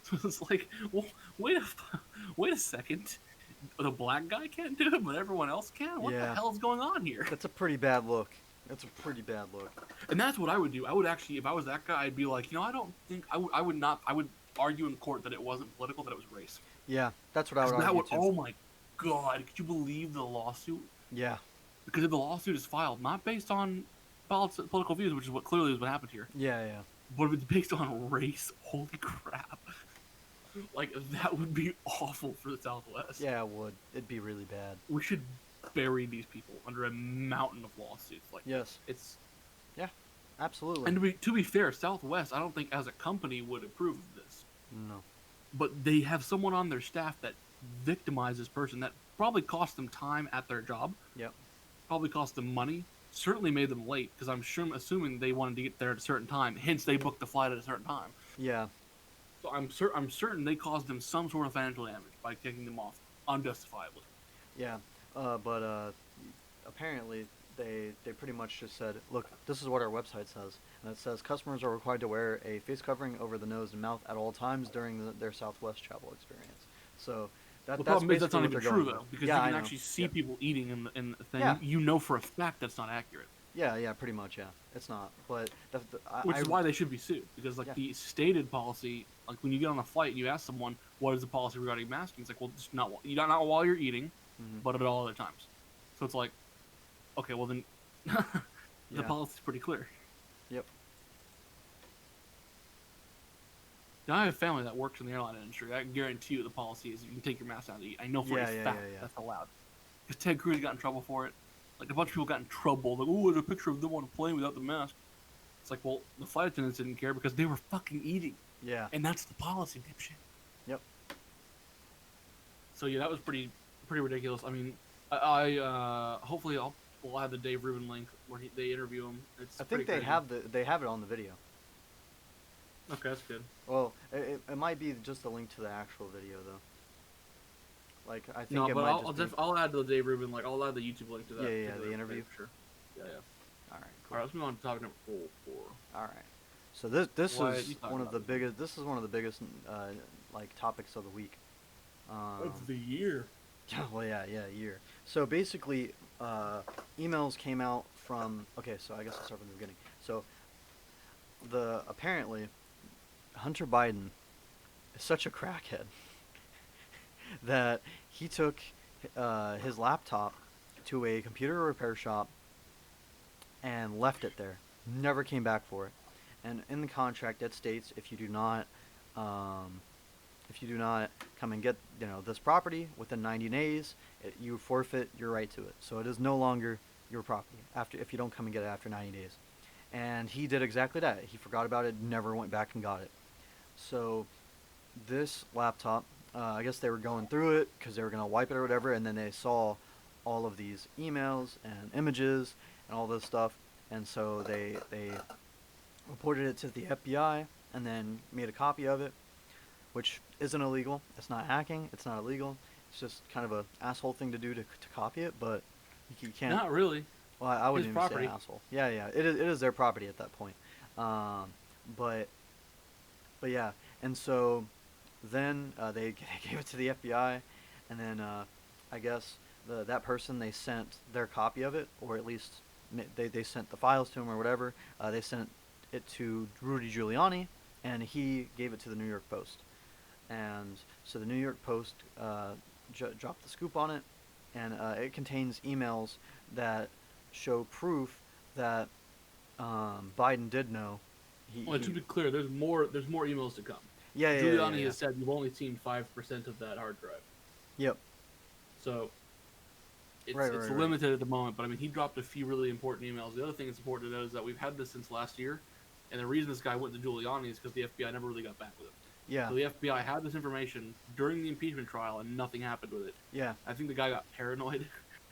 So it's like, well, wait a second. The black guy can't do it, but everyone else can? What the hell is going on here? That's a pretty bad look. And that's what I would do. I would actually, if I was that guy, I'd be like, I don't think, I would argue in court that it wasn't political, that it was race. Yeah, that's what I would argue too. Oh my God, could you believe the lawsuit? Yeah. Because if the lawsuit is filed, not based on political views, which is what clearly is what happened here. Yeah. But if it's based on race, holy crap. Like, that would be awful for the Southwest. Yeah, it would. It'd be really bad. We should bury these people under a mountain of lawsuits. Like, yes. Yeah, absolutely. And to be fair, Southwest, I don't think as a company would approve of this. No. But they have someone on their staff that victimizes this person that probably cost them time at their job. Yep. Probably cost them money. Certainly made them late because I'm assuming they wanted to get there at a certain time. Hence, they booked the flight at a certain time. Yeah. So I'm certain they caused them some sort of financial damage by kicking them off unjustifiably. Yeah, but apparently they pretty much just said, look, this is what our website says, and it says customers are required to wear a face covering over the nose and mouth at all times during their Southwest travel experience. So the problem is that's not even true though, because you can actually see people eating in the thing. Yeah. For a fact that's not accurate. Yeah, pretty much, yeah. It's not, but... Which is why they should be sued, because, the stated policy, when you get on a flight and you ask someone, what is the policy regarding masking? It's like, well, just not while you're eating, but at all other times. So it's like, okay, well then, the policy's pretty clear. Yep. Now, I have family that works in the airline industry. I can guarantee you the policy is you can take your mask down to eat. I know for a fact that's allowed. Because Ted Cruz got in trouble for it. Like, a bunch of people got in trouble. Like, oh, there's a picture of them on a plane without the mask. It's like, well, the flight attendants didn't care because they were fucking eating. Yeah. And that's the policy, dipshit. Yep. So, yeah, that was pretty ridiculous. I mean, I hopefully we'll have the Dave Rubin link where they interview him. I think they have it on the video. Okay, that's good. Well, it might be just a link to the actual video though. Like I think No, it but might just be. I'll add the Dave Rubin, like I'll add the YouTube link to Yeah, that yeah, particular the interview. video for sure. Yeah, yeah. All right, All cool. right, let's move on to topic number four. All right. So this Why are you is talking one of about the this one? biggest. This is one of the biggest like topics of the week. Of the year. Well, yeah, year. So basically, emails came out from. Okay, so I guess I'll start from the beginning. So apparently Hunter Biden is such a crackhead that he took his laptop to a computer repair shop and left it there. Never came back for it. And in the contract, it states um, if you do not come and get this property within 90 days, you forfeit your right to it. So it is no longer your property if you don't come and get it after 90 days. And he did exactly that. He forgot about it, never went back and got it. So this laptop, I guess they were going through it because they were going to wipe it or whatever, and then they saw all of these emails and images and all this stuff, and so they reported it to the FBI and then made a copy of it, which isn't illegal. It's not hacking. It's not illegal. It's just kind of a asshole thing to do to copy it, but you can't. Not really. Well, I wouldn't His even property. say asshole. Yeah, yeah. It is their property at that point. But yeah, and so then they gave it to the FBI, and then I guess that person, they sent their copy of it, or at least they sent the files to him or whatever. They sent it to Rudy Giuliani, and he gave it to the New York Post. And so the New York Post dropped the scoop on it, and it contains emails that show proof that Biden did know. Well, to be clear, there's more emails to come. Yeah, Giuliani has said you've only seen 5% of that hard drive. Yep. So it's Right. limited at the moment, but I mean, he dropped a few really important emails. The other thing that's important to know is that we've had this since last year, and the reason this guy went to Giuliani is because the FBI never really got back with him. Yeah. So the FBI had this information during the impeachment trial, and nothing happened with it. Yeah. I think the guy got paranoid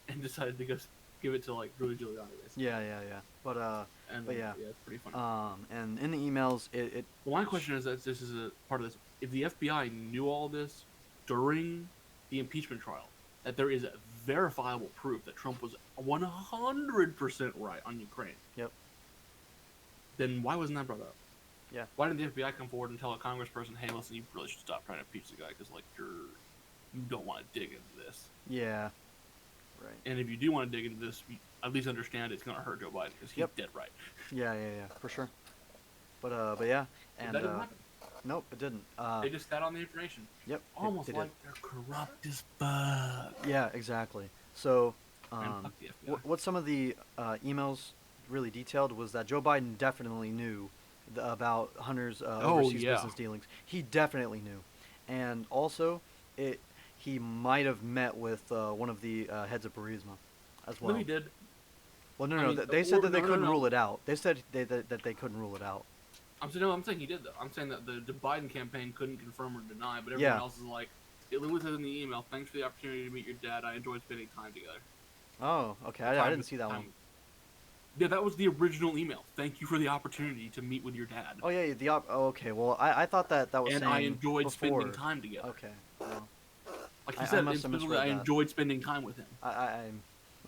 and decided to go give it to like Rudy Giuliani, basically. Yeah. But yeah, it's pretty funny. and in the emails, it Well, my question is that this is a part of this. If the FBI knew all this during the impeachment trial, that there is verifiable proof that Trump was 100% right on Ukraine. Yep. Then why wasn't that brought up? Yeah. Why didn't the FBI come forward and tell a congressperson, "Hey, listen, you really should stop trying to impeach the guy because like you don't want to dig into this." Yeah. Right. And if you do want to dig into this, you at least understand it's going to hurt Joe Biden because he's dead right. Yeah, for sure. But yeah, and that didn't happen. Nope, it didn't. They just sat on the information. Yep. Almost they like they're corrupt as fuck. Yeah, exactly. So, And fuck the FBI. what some of the emails really detailed was that Joe Biden definitely knew about Hunter's overseas business dealings. He definitely knew, and also he might have met with one of the heads of Burisma as well. No, he did. Well, no. They said that they couldn't rule it out. They said that they couldn't rule it out. I'm saying he did though. I'm saying that the Biden campaign couldn't confirm or deny, but everyone else is like, it was in the email. Thanks for the opportunity to meet your dad. I enjoyed spending time together. Oh, okay. I didn't see that one. Yeah, that was the original email. Thank you for the opportunity to meet with your dad. Oh yeah, okay. Well, I thought that was and saying I enjoyed before. spending time together. Okay. Well, like he said, I enjoyed spending time with him.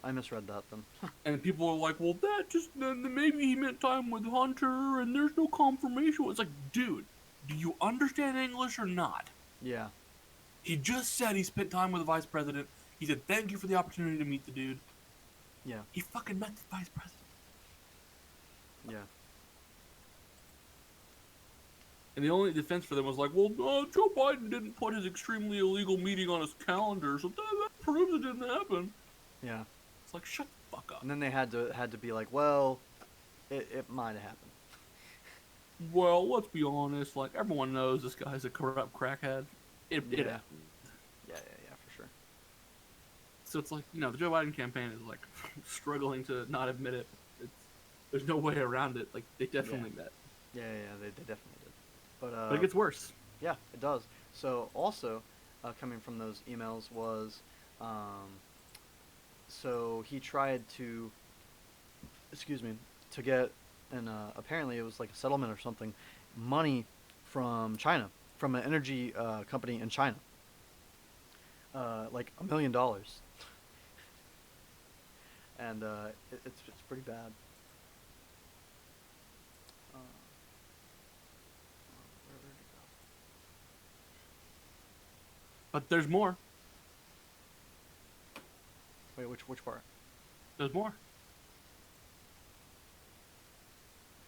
I misread that then. And people are like, well, that just maybe he meant time with Hunter, and there's no confirmation. It's like, dude, do you understand English or not? Yeah. He just said he spent time with the vice president. He said, thank you for the opportunity to meet the dude. Yeah. He fucking met the vice president. Yeah. And the only defense for them was like, well, Joe Biden didn't put his extremely illegal meeting on his calendar, so that proves it didn't happen. Yeah. It's like, shut the fuck up. And then they had to be like, well, it might have happened. Well, let's be honest. Like, everyone knows this guy's a corrupt crackhead. It happened. Yeah, for sure. So it's like, the Joe Biden campaign is like struggling to not admit it. There's no way around it. Like, they definitely met. Yeah, they definitely did. But it gets worse. Yeah, it does. So also, coming from those emails was, so he tried to get, and apparently it was like a settlement or something, money from China, from an energy company in China. Like $1 million, and it's pretty bad. Where did it go? But there's more. Wait, which part? There's more.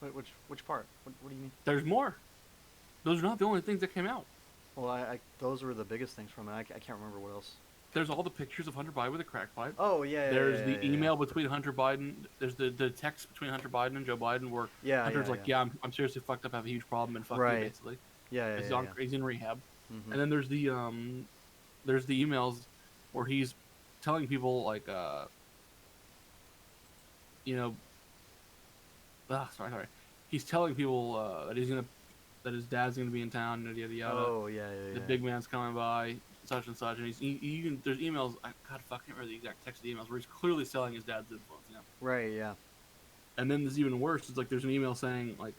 Wait, which part? What do you mean? There's more. Those are not the only things that came out. Well, those were the biggest things from it. I can't remember what else. There's all the pictures of Hunter Biden with a crack pipe. Oh yeah, There's yeah, the yeah, yeah, email between Hunter Biden. There's the text between Hunter Biden and Joe Biden where yeah, Hunter's yeah, like, yeah, I'm seriously fucked up, I have a huge problem, and fuck you, right. basically. Yeah, He's yeah, on, yeah. he's in rehab. Mm-hmm. And then there's the emails where he's telling people like, you know, sorry. He's telling people that his dad's gonna be in town, yada yada yada. Oh yeah, yeah, yeah. The big man's coming by, such and such, and there's emails. God, I can't remember the exact text of the emails where he's clearly selling his dad's influence. You know? Right. Yeah. And then there's even worse. It's like there's an email saying like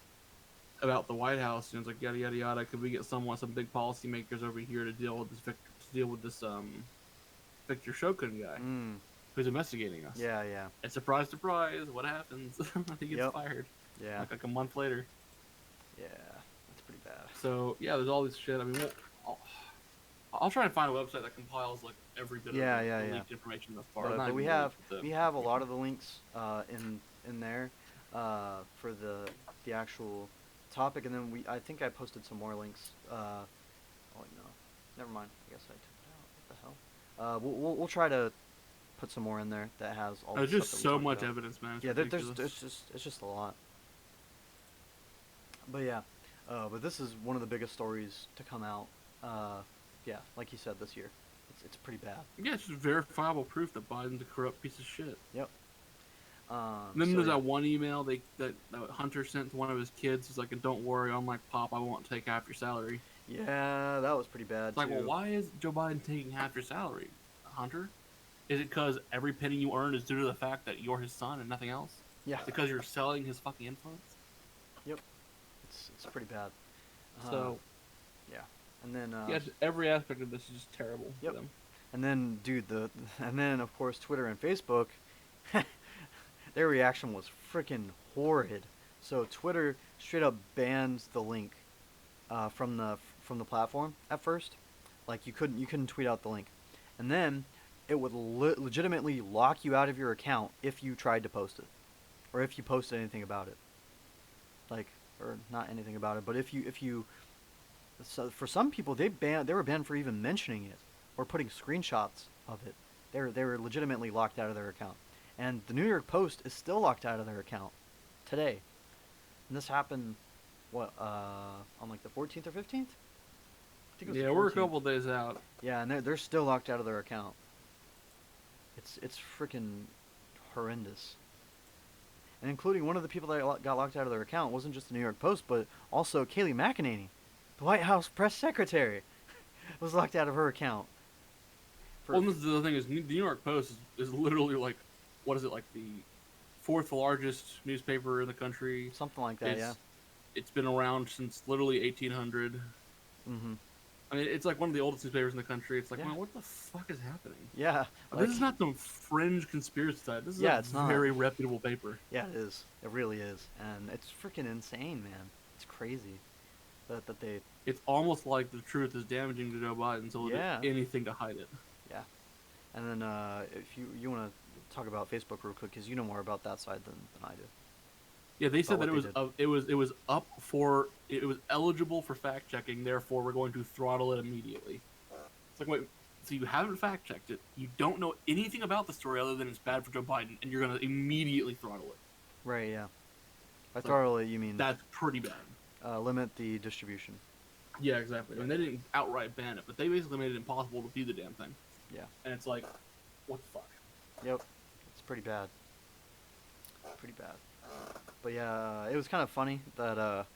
about the White House, and it's like yada yada yada. Could we get some big policymakers over here to deal with this Victor Shokin guy who's investigating us? Yeah, yeah. And surprise, surprise, what happens? He gets fired. Yeah. Like a month later. Yeah, that's pretty bad. So yeah, there's all this shit. I mean, I'll try and find a website that compiles like every bit of the leaked information thus far. But we have a lot of the links in there for the actual topic, and then I think I posted some more links. Oh no, never mind. I guess I took it out. What the hell? We'll try to put some more in there that has all. There's the just stuff so much evidence, man. It's it's just a lot. But yeah, but this is one of the biggest stories to come out. Yeah, like you said, this year. It's pretty bad. Yeah, it's just verifiable proof that Biden's a corrupt piece of shit. Yep. And then there's that one email that Hunter sent to one of his kids. He's like, "Don't worry, I'm like Pop. I won't take half your salary." Yeah, that was pretty bad. It's like, well, why is Joe Biden taking half your salary, Hunter? Is it because every penny you earn is due to the fact that you're his son and nothing else? Yeah. Because you're selling his fucking influence. Yep. It's pretty bad. So. Yeah. And then every aspect of this is just terrible. Yep. For them. And then, dude, and then of course Twitter and Facebook, their reaction was freaking horrid. So Twitter straight up bans the link from the platform at first. Like you couldn't tweet out the link, and then it would legitimately lock you out of your account if you tried to post it, or if you posted anything about it. Like, or not anything about it, but if you so for some people they were banned for even mentioning it or putting screenshots of it. They were legitimately locked out of their account. And the New York Post is still locked out of their account today. And this happened on like the 14th or 15th? I think it was we're a couple days out. Yeah, and they're still locked out of their account. It's freaking horrendous. And including one of the people that got locked out of their account wasn't just the New York Post, but also Kayleigh McEnany, the White House press secretary, was locked out of her account. Well, the thing is, the New York Post is literally like, what is it, like the fourth largest newspaper in the country? Something like that, yeah. It's been around since literally 1800. Mm-hmm. I mean, it's like one of the oldest newspapers in the country. It's like, man, what the fuck is happening? Yeah. This is not some fringe conspiracy site. This is a very reputable paper. Yeah, it is. It really is. And it's freaking insane, man. It's crazy that they... It's almost like the truth is damaging to Joe Biden, so they'll do anything to hide it. Yeah. And then if you want to talk about Facebook real quick, because you know more about that side than I do. Yeah, they said that it was eligible for fact checking. Therefore, we're going to throttle it immediately. It's like, wait, so you haven't fact checked it? You don't know anything about the story other than it's bad for Joe Biden, and you're going to immediately throttle it. Right. Yeah. By throttle it, you mean that's pretty bad. Limit the distribution. Yeah, exactly. I mean, they didn't outright ban it, but they basically made it impossible to view the damn thing. Yeah. And it's like, what the fuck? Yep. It's pretty bad. Pretty bad. But yeah, it was kind of funny that.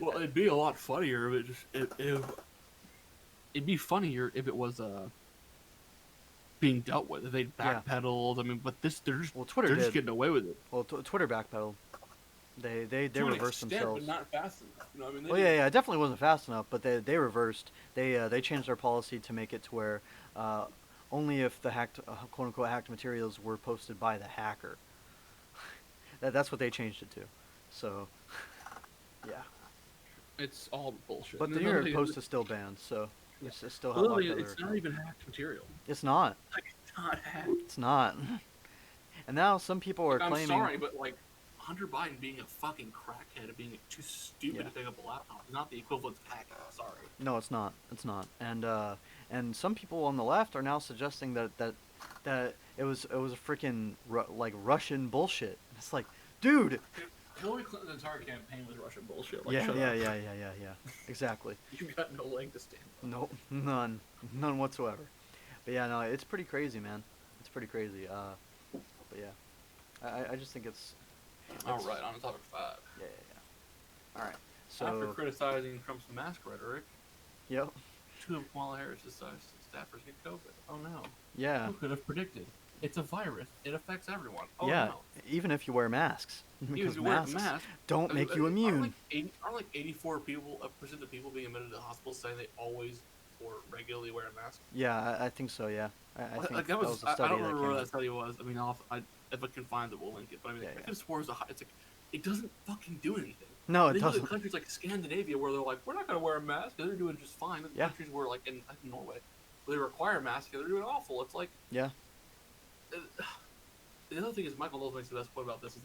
Well, it'd be a lot funnier if it'd be funnier if it was being dealt with. If they'd backpedaled. I mean, but they're just Twitter just getting away with it. Well, Twitter backpedaled. They To an reversed extent, themselves. but not fast enough. You know what I mean? They Well, yeah, it definitely wasn't fast enough, but they reversed. They changed their policy to make it to where uh, only if the hacked quote unquote hacked materials were posted by the hacker. That's what they changed it to. So, yeah. It's all bullshit. But And the then New another York thing Post is, is still banned, so yeah, it's still locked literally, out of their it's not account. even hacked material. It's not. Like, it's not hacked. It's not. And now some people are Like, I'm claiming. sorry, but like, Hunter Biden being a fucking crackhead and being too stupid Yeah. to pick up a laptop is not the equivalent of hacking. Sorry. No, it's not. It's not. And some people on the left are now suggesting that it was a freaking like Russian bullshit. It's like, dude. Hillary Clinton's entire campaign was Russian bullshit. Like, Yeah, shut yeah, up. yeah, yeah, yeah, yeah. Exactly. You got no leg to stand on. Nope, none whatsoever. But yeah, no, it's pretty crazy, man. It's pretty crazy. But yeah, I just think it's. All right, on to topic 5. Yeah, yeah, yeah. All right. After So. criticizing Trump's mask rhetoric, Yep. 2 of Kamala Harris' staffers get COVID. Oh no. Yeah. Who could have predicted? It's a virus. It affects everyone. Oh Yeah. no. Even if you wear masks, Even because if you wear a masks mask, don't make you immune. Are like 84% of people being admitted to the hospital saying they always or regularly wear a mask? Yeah, I think so. Yeah, I think Like that was a I study don't that remember came where out. that study was. I mean, if I can find it, we'll link it. But I mean, Yeah, I yeah. could have swore it's like it doesn't fucking do anything. No, And it then you go to doesn't. countries like Scandinavia where they're like, we're not going to wear a mask, and they're doing just fine. And Yeah. countries where like in Norway, where they require masks, and they're doing awful. It's like Yeah. The other thing is Michael Knowles makes the best point about this is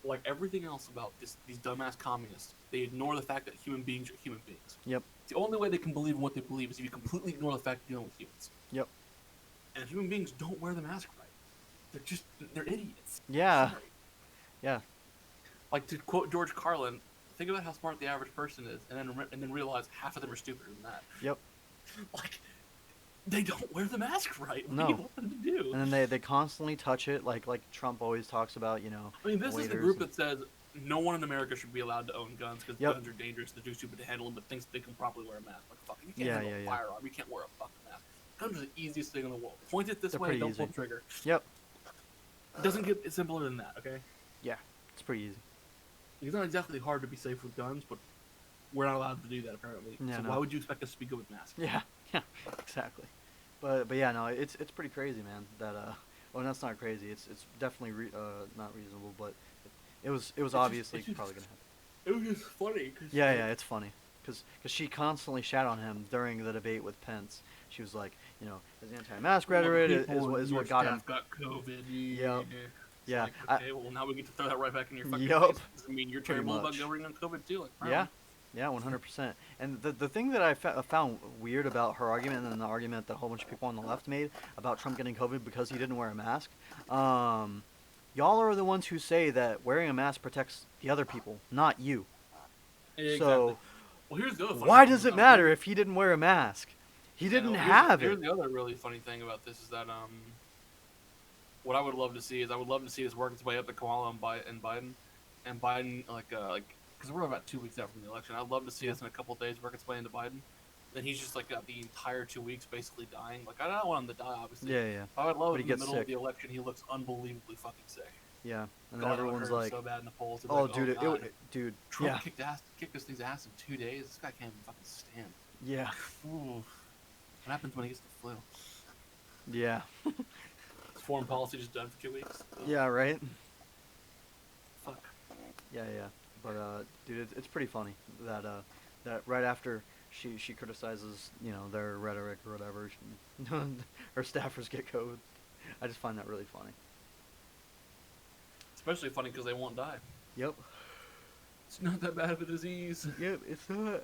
like everything else about these dumbass communists, they ignore the fact that human beings are human beings. Yep. It's the only way they can believe in what they believe is if you completely ignore the fact that you're dealing with humans. Yep. And human beings don't wear the mask right. They're idiots. Yeah. Sorry. Yeah. Like to quote George Carlin, think about how smart the average person is, and then realize half of them are stupider than that. Yep. Like they don't wear the mask right. What No. do you want them to do? And then they constantly touch it, like Trump always talks about, you know. I mean, this is the waiters group and- that says no one in America should be allowed to own guns because Yep. guns are dangerous. They're too stupid to handle them, but thinks they can properly wear a mask. Like, fucking, you can't Yeah, handle yeah, a yeah. firearm. You can't wear a fucking mask. Guns are the easiest thing in the world. Point it this They're way, pretty don't easy. pull the trigger. Yep. It doesn't get simpler than that, okay? Yeah. It's pretty easy. It's not exactly hard to be safe with guns, but we're not allowed to do that apparently. Yeah, So no. why would you expect us to be good with masks? Yeah. Yeah. Exactly. But yeah, no, it's pretty crazy, man. That well, that's not crazy. It's definitely not reasonable, but it was obviously it's just- probably gonna happen. It was just funny. Cause Yeah, yeah, it's funny. Because she constantly shat on him during the debate with Pence. She was like, you know, his anti-mask rhetoric is what got him. Got COVID. Yep. It's Yeah. Like, okay, well now we get to throw that right back in your fucking Yup. face. Does it mean you're Pretty terrible about much. governing on COVID too? Like, Yeah. Yeah, 100%. And the thing that I found weird about her argument and then the argument that a whole bunch of people on the left made about Trump getting COVID because he didn't wear a mask, y'all are the ones who say that wearing a mask protects the other people, not you. Exactly. So well, here's the other funny why thing does it about matter if he didn't wear a mask? He Yeah, didn't no, have here's it. the other really funny thing about this is that what I would love to see is I would love to see this work its way up to Kamala and Biden, like because we're about 2 weeks out from the election. I'd love to see this in a couple of days work its way into Biden. Then he's just like got the entire 2 weeks basically dying. Like I don't want him to die, obviously. Yeah, yeah. I would love But if he in the gets middle of sick. the election he looks unbelievably fucking sick. Yeah. And then God, it would everyone's hurt him like, so bad in the polls. They'd be oh, like, dude, God, dude, Trump yeah. kicked this thing's ass in 2 days. This guy can't even fucking stand. Yeah. Ooh. What happens when he gets the flu? Yeah. Is foreign policy just done for 2 weeks? Ugh. Yeah, right? Fuck. Yeah, yeah. But dude, it's pretty funny that that right after she criticizes, you know, their rhetoric or whatever, her staffers get COVID. I just find that really funny. Especially funny because they won't die. Yep. It's not that bad of a disease. Yep, it's not.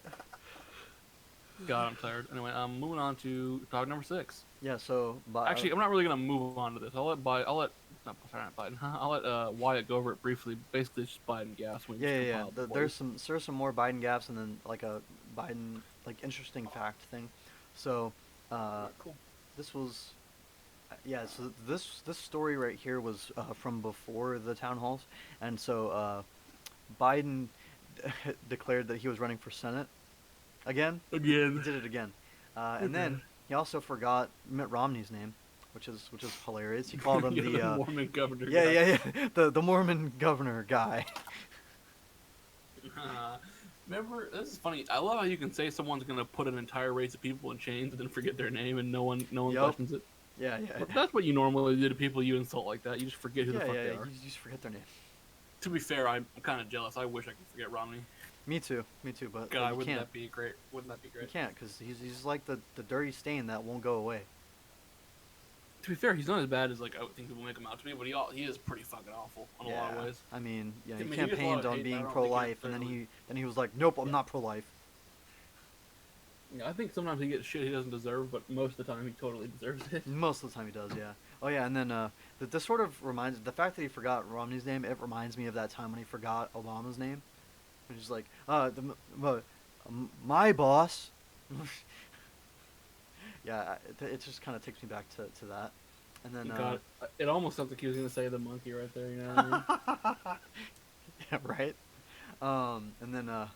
God, I'm tired. Anyway, moving on to topic number 6. Yeah, so Actually, I'm not really gonna move on to this. I'll let not Biden. I'll let Wyatt go over it briefly. Basically, it's just Biden gas. yeah. There's some more Biden gaps and then like a Biden like interesting fact thing. So cool. this was yeah, so this story right here was from before the town halls, and so Biden declared that he was running for Senate again. He Again. did it again, and then he also forgot Mitt Romney's name, which is hilarious. He called him Yeah, the Mormon governor. yeah guy. yeah yeah the Mormon governor guy. Remember, this is funny. I love how you can say someone's gonna put an entire race of people in chains and then forget their name and no one Yup. questions it. Yeah, yeah, That's what you normally do to people you insult like that. You just forget who the yeah, fuck yeah. they You are. just forget their name. To be fair, I'm kind of jealous. I wish I could forget Romney. Me too, but God, you wouldn't can't. that be great? Wouldn't that be You great? can't because he's like the dirty stain that won't go away. To be fair, he's not as bad as like I would think people make him out to be, but he is pretty fucking awful in a lot of ways. I mean, I he mean, he gets a lot campaigned of on hate, but I being don't think pro-life, he and then necessarily- he was like, nope, I'm Yeah. not pro-life. Yeah, I think sometimes he gets shit he doesn't deserve, but most of the time he totally deserves it. Most of the time he does, yeah. Oh yeah, and then this sort of reminds the fact that he forgot Romney's name. It reminds me of that time when he forgot Obama's name. And he's like, my boss. Yeah, it just kind of takes me back to that. And then God, it almost sounds like he was gonna say the monkey right there. You know what I mean? yeah, right. And then Oh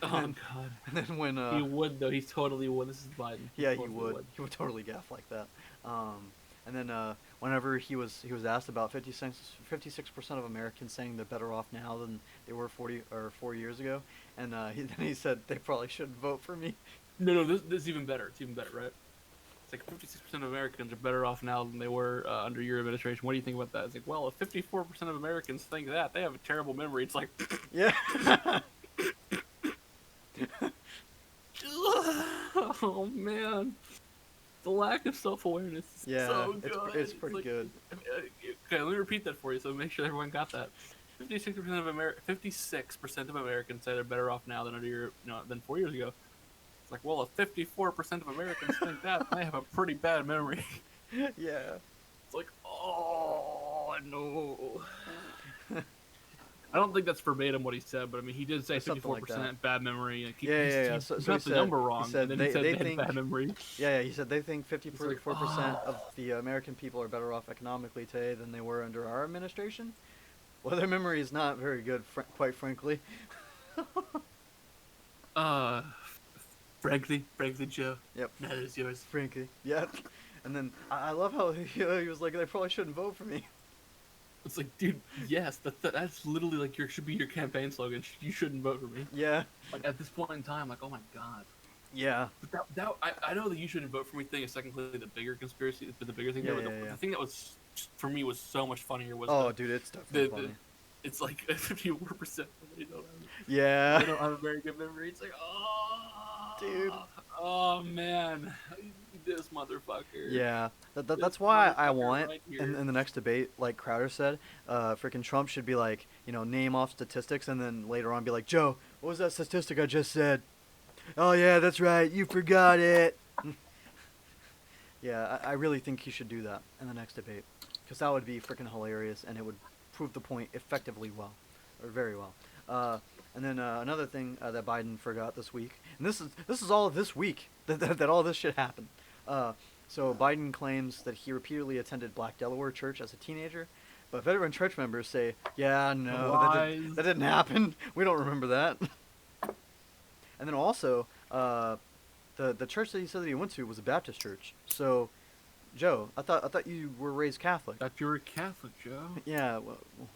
God. and then when He would though. He totally would. This is Biden. yeah, Totally he would totally gaff like that. And then whenever he was asked about 56% of Americans saying they're better off now than they were 4 years ago, and then he said they probably shouldn't vote for me. No, this is even better. It's even better, right? It's like 56% of Americans are better off now than they were under your administration. What do you think about that? It's like, well, if 54% of Americans think that, they have a terrible memory. It's like, Yeah. oh man, the lack of self-awareness is Yeah, so good. it's pretty good. Okay, let me repeat that for you, so make sure everyone got that. 56% of Americans say they're better off now than than 4 years ago. It's like, well, if 54% of Americans think that, they have a pretty bad memory. Yeah. It's like, oh no. I don't think that's verbatim what he said, but I mean, he did say Something 54% like that. bad memory. Like, Yeah. He So got he the number wrong, He said and then he said they they think had bad memory. Yeah, he said they think 54% oh. of the American people are better off economically today than they were under our administration. Well, their memory is not very good, quite frankly. Frankly, Joe. Yep. That is yours. Frankly, yeah. And then I love how he was like, they probably shouldn't vote for me. It's like, dude, yes, that's literally like should be your campaign slogan. You shouldn't vote for me. Yeah. Like at this point in time, like, oh my god. Yeah. But I know that you shouldn't vote for me thing is technically the bigger conspiracy, but the bigger thing. Yeah, The thing that was for me was so much funnier was dude, it's definitely funny. It's like 54%. They don't Yeah. have a very good memory. It's like, oh, Dude. Oh man, this motherfucker. Yeah, This that's why I motherfucker want right here. in the next debate, like Crowder said, freaking Trump should be like, name off statistics, and then later on be like, Joe, what was that statistic I just said? Oh yeah, that's right, you forgot it. Yeah, I really think he should do that in the next debate, because that would be freaking hilarious, and it would prove the point effectively well, or very well. And then another thing that Biden forgot this week, and this is all of this week that all this shit happened. So Biden claims that he repeatedly attended Black Delaware Church as a teenager, but veteran church members say, "Yeah, no, that didn't happen. We don't remember that." And then also, the church that he said that he went to was a Baptist church. So, Joe, I thought you were raised Catholic. Thought you were a Catholic, Joe. Yeah,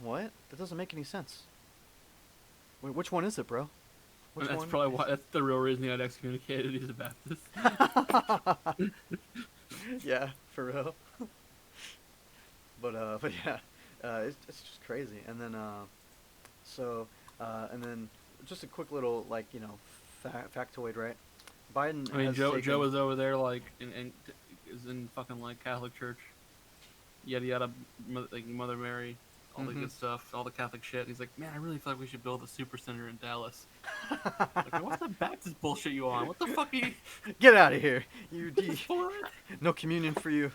what? That doesn't make any sense. Wait, which one is it, bro? Which That's one? probably why. That's the real reason he got excommunicated. He's a Baptist. Yeah, for real. But yeah, it's just crazy. And then and then just a quick little factoid, right? Biden. I mean, has Joe taken- was over there like is in fucking like Catholic church, yada yada, like Mother Mary, all the good stuff, all the Catholic shit. He's like, man, I really feel like we should build a super center in Dallas. Like, what's that Baptist bullshit you on? What the fuck are you? Get out of here, you What the fuck? No communion for you.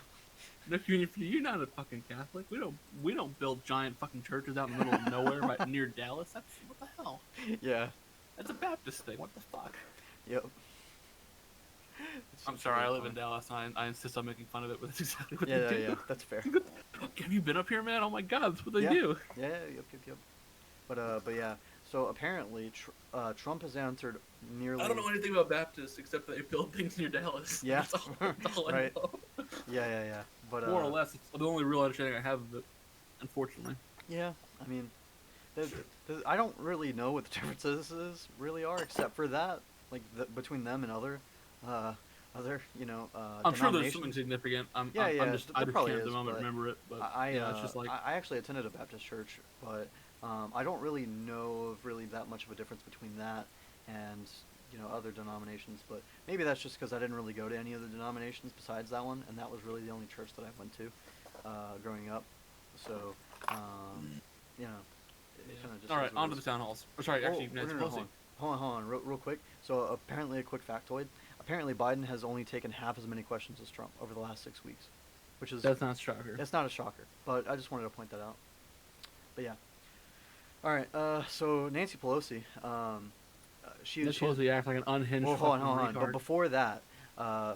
No community for you. You're not a fucking Catholic. We don't build giant fucking churches out in the middle of nowhere right near Dallas. That's what the hell. Yeah. That's a Baptist thing. What the fuck? Yep. I'm sorry, I live in Dallas. And I insist on making fun of it, but that's exactly what they do. Yeah. That's fair. Have you been up here, man? Oh my god, that's what they Yeah. do. Yeah. Yep. But yeah. So apparently, Trump has answered nearly. I don't know anything about Baptists except that they build things near Dallas. Yeah. That's all I Right. know. Yeah. But More or less, it's the only real understanding I have of it, unfortunately. Yeah, I mean, I don't really know what the differences really are, except for that, like between them and uh, other, I'm sure there's something denominations. significant. Yeah, yeah, I there just probably can't at the is, moment but remember it. But yeah, it's just like I actually attended a Baptist church, but I don't really know of really that much of a difference between that and other denominations. But maybe that's just because I didn't really go to any other denominations besides that one, and that was really the only church that I went to growing up. So you know, it kind of yeah. just All is right, what on it to the is. town halls. Or sorry, Oh, actually, no, Nancy no, no, Pelosi. hold on, real quick. So apparently, a quick factoid. Apparently, Biden has only taken half as many questions as Trump over the last 6 weeks, which is That's not a shocker. it's not a shocker. But I just wanted to point that out. But yeah. All right. So Nancy Pelosi, Nancy she's Pelosi acts like an unhinged well, fucking hold on. But retard. before that, uh,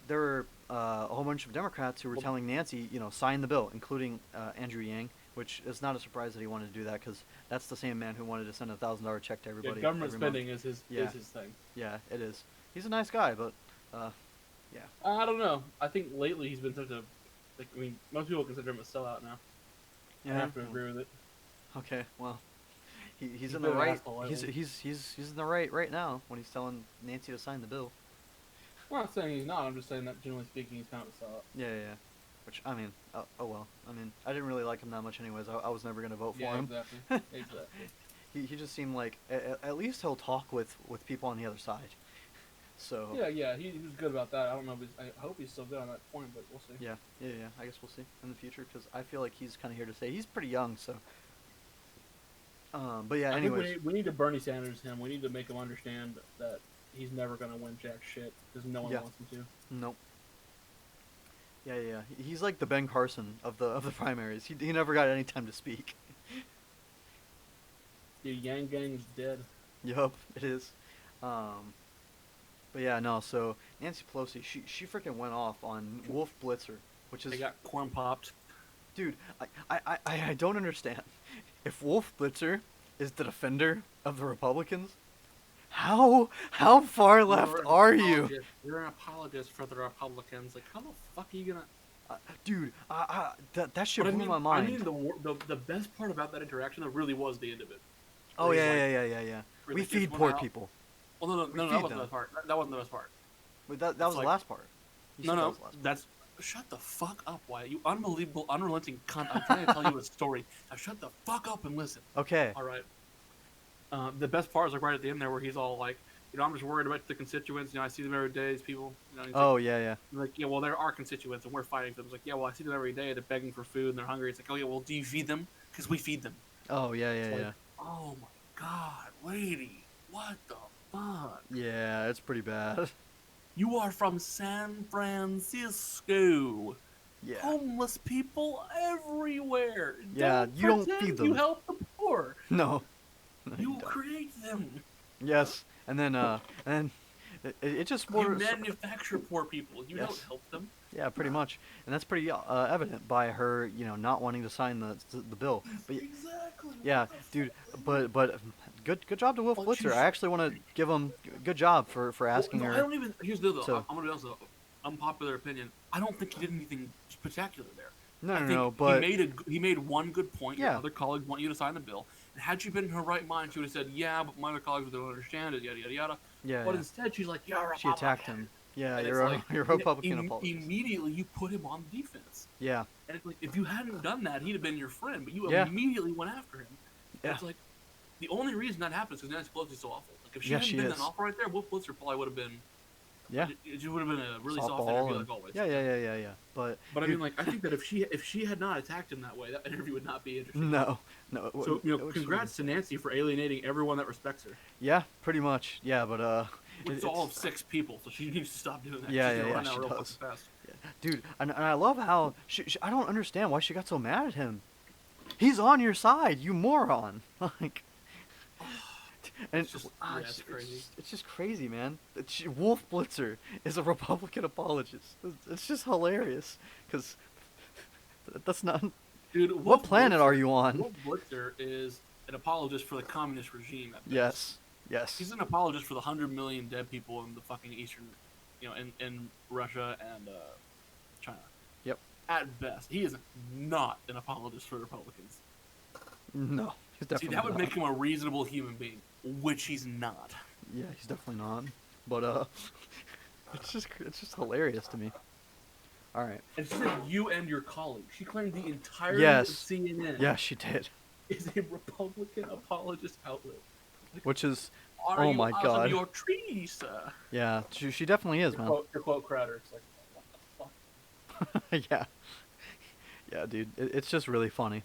there were a whole bunch of Democrats who were telling Nancy, sign the bill, including Andrew Yang, which is not a surprise that he wanted to do that because that's the same man who wanted to send $1,000 check to Yeah, everybody government every month. spending Yeah, is his thing. yeah, it is. He's a nice guy, but yeah. I don't know. I think lately he's been such a like. I mean, most people consider him a sellout now. I Yeah. have to agree with it. Okay. Well, he's in the been an right. asshole He's lately. he's in the right now when he's telling Nancy to sign the bill. I'm not saying he's not. I'm just saying that generally speaking, he's kind of a sellout. Yeah, yeah, yeah. Which I mean, oh well. I mean, I didn't really like him that much, anyways. I was never gonna vote for Yeah, him. exactly. Exactly. He just seemed like at least he'll talk with people on the other side. So Yeah, yeah, he was good about that. I don't know. If I hope he's still good on that point, but we'll see. yeah, yeah, yeah. I guess we'll see in the future because I feel like he's kind of here to stay. He's pretty young, so. But yeah. I think Anyways, we need to Bernie Sanders him. We need to make him understand that he's never gonna win jack shit because no one yeah. wants him to. Nope. Yeah, yeah. He's like the Ben Carson of the primaries. He never got any time to speak. Dude, Yang Gang's dead. Yup, it is. But yeah, no. So Nancy Pelosi, she freaking went off on Wolf Blitzer, which is They got corn popped. dude. I don't understand. If Wolf Blitzer is the defender of the Republicans, how far left are you? You're an apologist for the Republicans. Like, how the fuck are you gonna? Dude, that shit But blew my mind. I mean, the best part about that interaction, that really was the end of it. Oh Where he's yeah, like- yeah, yeah, yeah, yeah. where We the kids feed went poor out. people. Well, no, We that feed wasn't them. the best part. That wasn't the best part. Wait, that It's was like- the last part. You No, said that no, was the last part. that's shut the fuck up, Wyatt. You unbelievable, unrelenting cunt. I'm trying to tell you a story. Now shut the fuck up and listen. Okay. All right. The best part is like right at the end there, where he's all like, I'm just worried about the constituents. I see them every day. These people. He's Oh like, yeah, yeah. like, yeah, well, they're our constituents, and we're fighting for them. It's like, yeah, well, I see them every day. They're begging for food, and they're hungry. It's like, oh yeah, well, do you feed them? Because we feed them. Oh yeah, yeah, It's yeah. like, oh my god, lady, what the fuck? Yeah, it's pretty bad. You are from San Francisco. Yeah. Homeless people everywhere. Yeah, you don't pretend feed them. You help the poor. No. No, You don't. create them. Yes, and then it just You more. manufacture poor people. You Yes. don't help them. Yeah, pretty much, and that's pretty evident by her, not wanting to sign the bill. But Exactly. yeah, dude, but good job to Wolf But Blitzer. she's- I actually want to give him good job for asking Well, no, her. I don't even. Here's the deal, though. So- I'm gonna be honest. Though, unpopular opinion. I don't think he did anything spectacular there. No, I no, think no, but he made one good point. Your Yeah. other colleagues want you to sign the bill. And had she been in her right mind, she would have said, "Yeah, but my other colleagues don't understand it." Yada yada yada. yeah, But yeah. instead, she's like, "You're a She attacked him. Yeah, And you're it's a, like, you're a Republican apologist. Immediately, you put him on defense. Yeah, And it's like, if you hadn't done that, he'd have been your friend. But you Yeah. immediately went after him. And Yeah. it's like, the only reason that happens is because Nancy Pelosi's so awful. Like, if she Yeah, hadn't she been is. that awful right there, Wolf Blitzer probably would have been. yeah. It would have been a really soft Softball interview, and- like always. Yeah, yeah, yeah, yeah, yeah. But But I dude, mean, like, I think that if she had not attacked him that way, that interview would not be interesting. no. So it was- congrats to Nancy for alienating everyone that respects her. Yeah, pretty much. Yeah, but It's all of 6 people, so she needs to stop doing that. Yeah, She's yeah, gonna yeah, run out she real does. fucking fast. dude, and I love how I don't understand why she got so mad at him. He's on your side, you moron. Like, and It's just- yeah, it's crazy. It's just crazy, man. Wolf Blitzer is a Republican apologist. It's just hilarious because that's not. Dude, What planet are you on? Wolf Blitzer is an apologist for the communist regime. At best. Yes, yes. He's an apologist for the 100 million dead people in the fucking eastern, in Russia and China. Yep. At best, he is not an apologist for Republicans. No, He's See, definitely that would not. make him a reasonable human being, which he's not. Yeah, he's definitely not. But it's just hilarious to me. All right. And she said you and your colleague. She claimed the entirety of Yes. CNN Yeah, she did. is a Republican apologist outlet. Like, Which is, are oh you my out of god. your tree, sir? Yeah, she definitely is, man. To quote Crowder, it's like, what the fuck? Yeah. Yeah, dude. It's just really funny.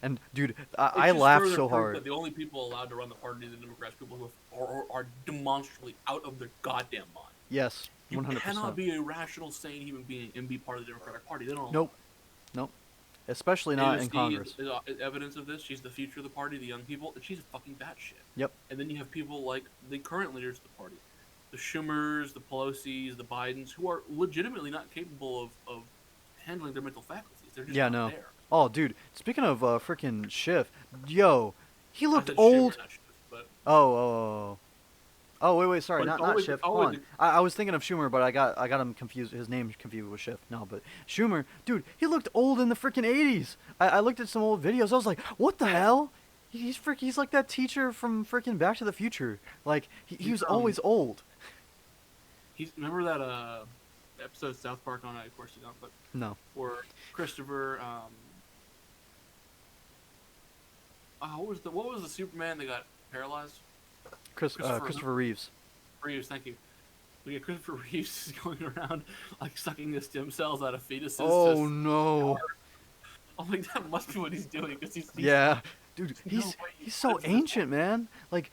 And dude, It's I just laughed further so proof hard. that the only people allowed to run the party are the Democrats, people who are demonstrably out of their goddamn mind. Yes, You 100%. cannot be a rational, sane human being and be part of the Democratic Party. They don't allow Nope. it. Nope. Especially not in AOC Congress. is evidence of this. She's the future of the party, the young people, and she's a fucking batshit. Yep. And then you have people like the current leaders of the party, the Schumers, the Pelosi's, the Bidens, who are legitimately not capable of handling their mental faculties. They're just Yeah, not no. there. Oh, dude. Speaking of freaking Schiff, yo, he I looked said old. Schumer, not Schiff, but Oh, wait, sorry, but it's not always, Schiff. Hold always on. I was thinking of Schumer, but I got him confused. His name confused with Schiff. No, but Schumer, dude, he looked old in the freaking 80s. I looked at some old videos. I was like, what the hell? He's like that teacher from freaking Back to the Future. Like he was always old. remember that episode of South Park on of course you don't, but No. where Christopher what was the Superman that got paralyzed? Christopher Reeves. Reeves, thank you. We get Christopher Reeves is going around like sucking the stem cells out of fetuses. Oh no. I'm like, that must be what he's doing because he's Yeah, dude, no way he's so lives this ancient, man. Like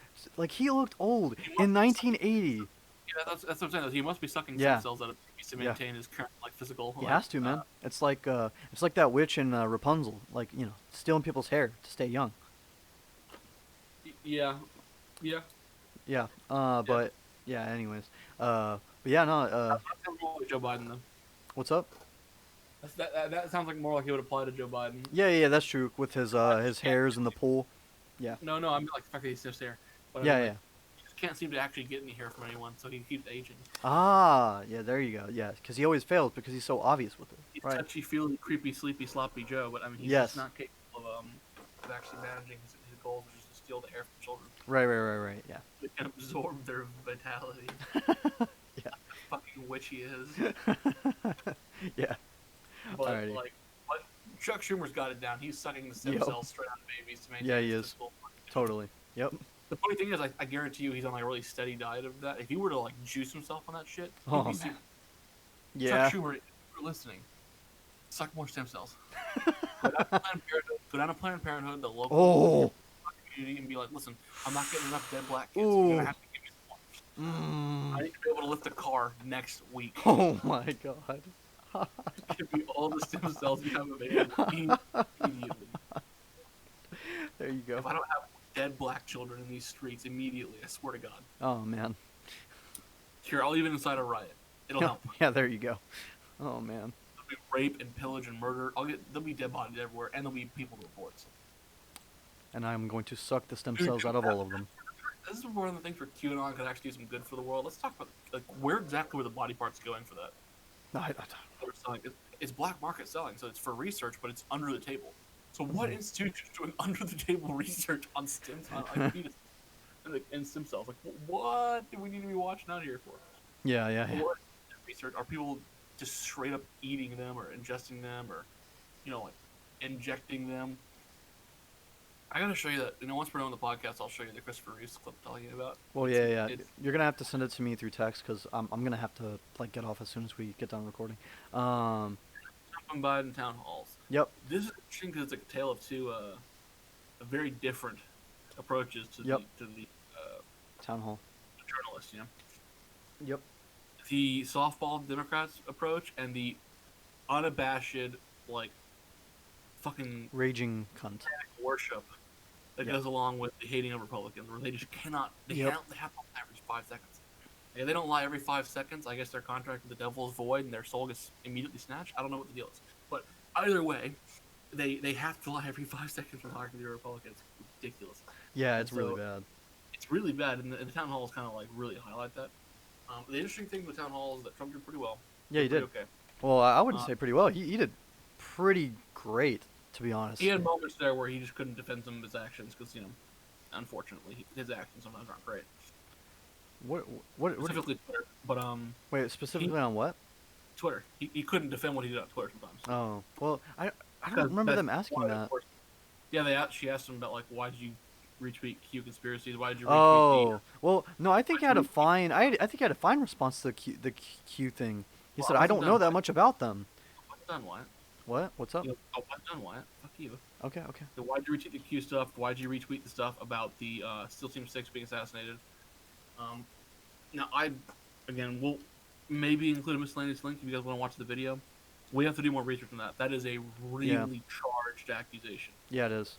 he looked old in 1980. Yeah, that's what I'm saying. He must be sucking Yeah. stem cells out of babies to Yeah. maintain his current like physical. He has to, man. It's like that witch in Rapunzel, like stealing people's hair to stay young. Yeah. Yeah. But yeah. Anyways. But yeah. No. Joe Biden though. What's up? That sounds like more like it would apply to Joe Biden. Yeah. That's true. With his hairs in the pool. Yeah. No, I mean like the fact that he sniffs hair. But Yeah. I mean, Yeah. like, he just can't seem to actually get any hair from anyone, so he keeps aging. Ah. Yeah. There you go. Yeah. Because he always fails because he's so obvious with it. He's Right. touchy, feely, creepy, sleepy, sloppy Joe, but I mean he's Yes. just not capable of actually managing his goals, which is to steal the hair from children. Right. Yeah. They can absorb their vitality. Yeah. Fucking witch he is. Yeah. But Alrighty. like, but Chuck Schumer's got it down. He's sucking the stem Yup. cells straight out of babies to maintain Yeah, he his is. physical. Totally. Yep. The funny thing is, I guarantee you, he's on like a really steady diet of that. If he were to like juice himself on that shit, he'd Oh, be man. super. Yeah. Chuck Schumer, if you're listening, suck more stem cells. Go down to Planned Parenthood, the local Oh. community, and be like, listen, I'm not getting enough dead black kids. You're Ooh. gonna have to give me some more. I Mm. need to be able to lift a car next week. Oh my god. Give me all the stem cells you have available immediately. There you go. If I don't have dead black children in these streets immediately, I swear to God. Oh man. Here, I'll even incite a riot. It'll help. Yeah, there you go. Oh man. There'll be rape and pillage and murder. There'll be dead bodies everywhere, and there'll be people to report. And I'm going to suck the stem Dude, cells out of all of them. This is one of the things where QAnon could actually do some good for the world. Let's talk about like where exactly were the body parts going for that? No, They're selling it's black market selling, so it's for research, but it's under the table. So what institution is doing under the table research on stem on like fetus and stem cells? Like what do we need to be watching out here for? yeah. What research are people just straight up eating them or ingesting them or like injecting them? I gotta show you that. Once we're done with the podcast, I'll show you the Christopher Reeves clip I'm telling you about. Well, yeah. It's- You're gonna have to send it to me through text because I'm gonna have to like get off as soon as we get done recording. Trump and Biden town halls. Yep. This is interesting because it's like a tale of two very different approaches to Yep. the Town hall. journalists. Yep. The softball Democrats approach and the unabashed like fucking Raging cunt. worship that Yep. goes along with the hating of Republicans, where they just cannot. They Yep. cannot. They have to lie every 5 seconds. If they don't lie every 5 seconds, I guess their contract with the devil is void and their soul gets immediately snatched. I don't know what the deal is, but either way, they have to lie every 5 seconds when talking to the Republicans. It's ridiculous. Yeah, it's really So- bad. It's really bad, and the town halls kind of like really highlight that. The interesting thing with the town hall is that Trump did pretty well. Yeah, he Pretty did. Okay. Well, I wouldn't Uh, say pretty well. He did pretty great. to be honest. He had moments there where he just couldn't defend some of his actions because, unfortunately, his actions sometimes aren't great. What? What? Specifically Twitter, but Wait, specifically on what? Twitter. He couldn't defend what he did on Twitter sometimes. Oh, well, I don't Because remember them asking that. Yeah, she asked him about like why did you retweet Q conspiracies? Why did you retweet Oh, well, no, I think why he had a did you retweet fine. I think he had a fine response to the Q thing. He well, said, I "I wasn't don't know done. that much about them." What done what? What? What's up? I wasn't done what? Fuck you. Okay, okay. So why'd you retweet the Q stuff? Why'd you retweet the stuff about the SEAL Team 6 being assassinated? Now we'll maybe include a miscellaneous link if you guys want to watch the video. We have to do more research on that. That is a really charged accusation. Yeah, it is.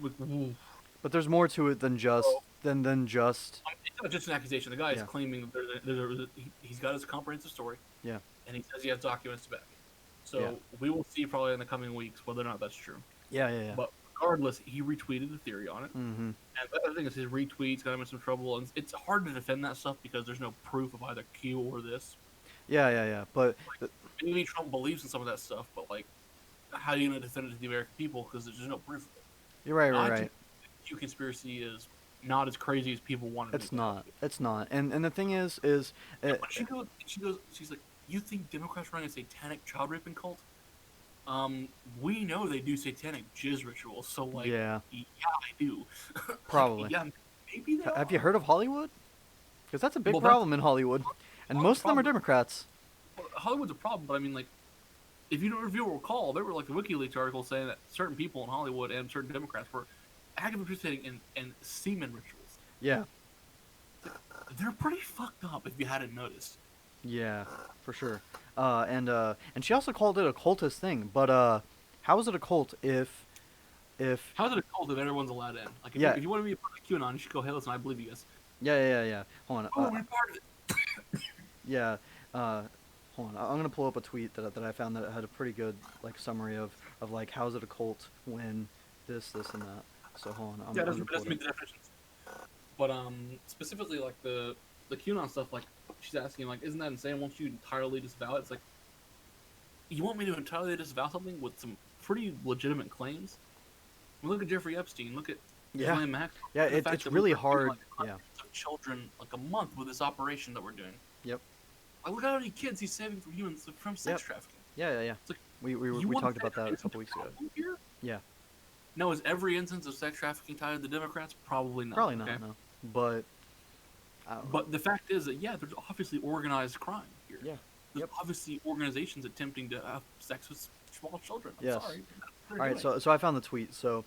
Ooh. But there's more to it than just than just. It's not just an accusation. The guy is Yeah. claiming that he's got his comprehensive story. Yeah. And he says he has documents to back it. So Yeah. we will see probably in the coming weeks whether or not that's true. Yeah. But regardless, he retweeted the theory on it. Mm-hmm. And the other thing is his retweets got him in some trouble. And it's hard to defend that stuff because there's no proof of either Q or this. Yeah. But Maybe Trump believes in some of that stuff, but like, how are you going to defend it to the American people? Because there's no proof of it. you're right. I Right. think the Q conspiracy is not as crazy as people want it to be. It's not. It's not. And the thing is, When she goes, she's like, you think Democrats run a satanic child raping cult? We know they do satanic jizz rituals, so like, yeah, I do. probably. Yeah, maybe they Have you are. heard of Hollywood? Because that's a big Well, problem in Hollywood, and Well, most of them are problem- Democrats. Hollywood's a problem, but I mean, like, if you recall, there were like the WikiLeaks articles saying that certain people in Hollywood and certain Democrats were actively participating in semen rituals. Yeah, They're pretty fucked up if you hadn't noticed. yeah, for sure. And she also called it a cultist thing. But how is it a cult if How's it a cult if everyone's allowed in? Like, if you want to be a part of QAnon, you should go, hey, listen, I believe you guys. yeah. Hold on. Oh, we're part of it. Yeah. Hold on. I'm gonna pull up a tweet that I found that had a pretty good like summary of like how is it a cult when this and that. So hold on. Yeah, it I'm doesn't gonna pull meet it the definitions. But specifically like the QAnon stuff, like she's asking, like, isn't that insane? Won't you entirely disavow it? It's like, you want me to entirely disavow something with some pretty legitimate claims? I mean, look at Jeffrey Epstein. Look at Yeah. Ghislaine Maxwell. Yeah, The fact it's that really we're doing, hard. like, Yeah. hundreds of children like a month with this operation that we're doing. Yep. Like, look how many kids he's saving from humans from sex trafficking. Yeah. It's like, We you wanna talked say about there that a isn't couple weeks ago. problem here? Yeah. Now, is every instance of sex trafficking tied to the Democrats? Probably not. Probably not. Okay? No. But. I don't know. But the fact is that, yeah, there's obviously organized crime here. Yeah. There's Yep. obviously organizations attempting to have sex with small children. I'm Yes. sorry. All right. So I found the tweet. So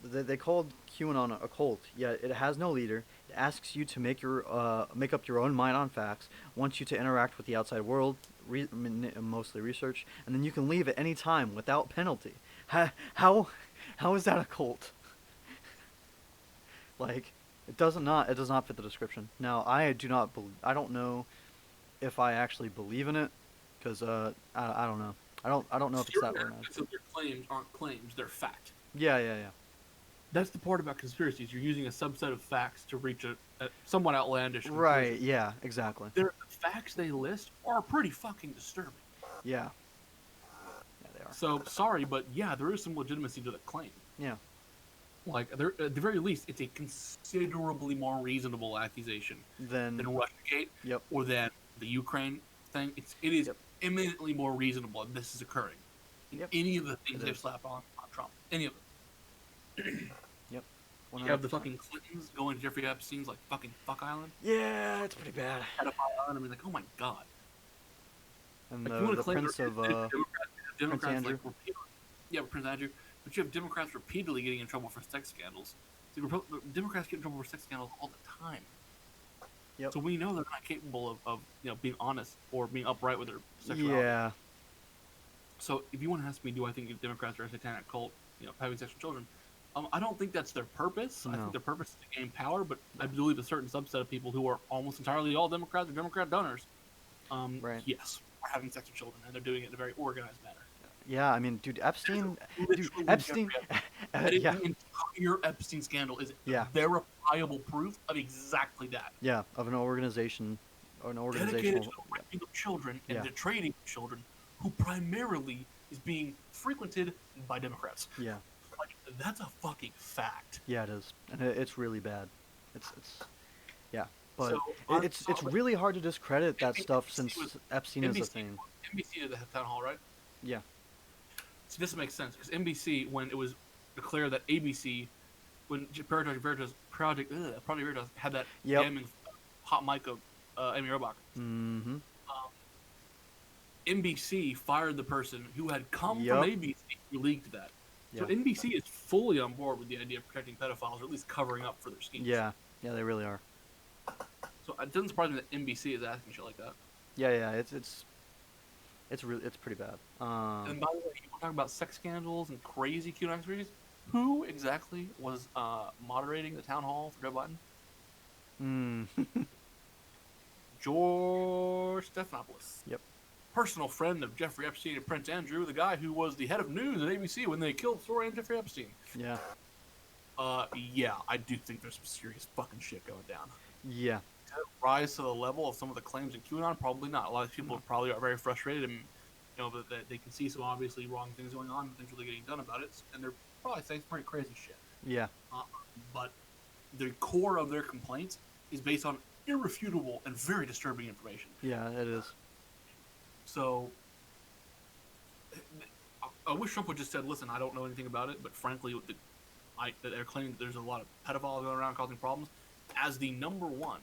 they called QAnon a cult. Yet it has no leader. It asks you to make up your own mind on facts. Wants you to interact with the outside world, mostly research, and then you can leave at any time without penalty. How is that a cult? Like, it does not fit the description. Now, I don't know if I actually believe in it, because I don't know. I don't know if it's that organized. So your claims aren't claims; they're fact. Yeah. That's the part about conspiracies. You're using a subset of facts to reach a somewhat outlandish conclusion. Right. Yeah. Exactly. The facts they list are pretty fucking disturbing. Yeah. Yeah, they are. So sorry, but yeah, there is some legitimacy to the claim. Yeah. Like, at the very least, it's a considerably more reasonable accusation Then. than Russiagate Yep. or than the Ukraine thing. It is Yep. eminently more reasonable that this is occurring. Yep. Any of the things It they've is. slapped on Trump. Any of them. Yep. You have the 100%. fucking Clintons going to Jeffrey Epstein's like fucking fuck island. Yeah, it's pretty bad. Pedophile island. I mean, like, oh my god. And Like, you want the to claim Prince of Democrats Andrew? like repeatedly, yeah, Prince Andrew. But you have Democrats repeatedly getting in trouble for sex scandals. The Democrats get in trouble for sex scandals all the time. Yep. So we know they're not capable of being honest or being upright with their sexuality. Yeah. So if you want to ask me, do I think Democrats are a satanic cult, having sex with children? I don't think that's their purpose. I No. think their purpose is to gain power, but I believe a certain subset of people who are almost entirely all Democrats or Democrat donors, Right. yes, are having sex with children, and they're doing it in a very organized manner. Yeah, I mean, dude, Epstein. Literally Epstein. Yeah. Yeah. The entire Epstein scandal is Yeah. verifiable proof of exactly that. Yeah, of an organization, or an Dedicated to organizational. the raping of children and Yeah. the trading of children, who primarily is being frequented by Democrats. Yeah. Like, that's a fucking fact. Yeah, it is, and it's really bad. It's yeah, So but on it's really hard to discredit that stuff NBC was since Epstein is a NBC thing. NBC did the town hall, right? Yeah. So this makes sense because NBC, when it was declared that ABC, when Project Veritas had that Yep. damning hot mic of Amy Robach, Mm-hmm. um, NBC fired the person who had come from Yep. ABC who leaked that. So Yeah. NBC is fully on board with the idea of protecting pedophiles, or at least covering up for their schemes. Yeah. Yeah, they really are. So it doesn't surprise me that NBC is asking shit like that. Yeah, yeah, it's really pretty bad. And by the way, we're talking about sex scandals and crazy QAnon conspiracies. Who exactly was moderating the town hall for Joe Biden? Mm. George Stephanopoulos. Yep. Personal friend of Jeffrey Epstein and Prince Andrew, the guy who was the head of news at ABC when they killed Flora and Jeffrey Epstein. Yeah. Yeah, I do think there's some serious fucking shit going down. Yeah. Does it rise to the level of some of the claims in QAnon? Probably not. A lot of people probably are very frustrated and that they can see some obviously wrong things going on, things really getting done about it, and they're probably saying some pretty crazy shit. Yeah. But the core of their complaints is based on irrefutable and very disturbing information. Yeah, it is. So I wish Trump would just said, "Listen, I don't know anything about it," but frankly, they're claiming that there's a lot of pedophiles going around causing problems. As the number one,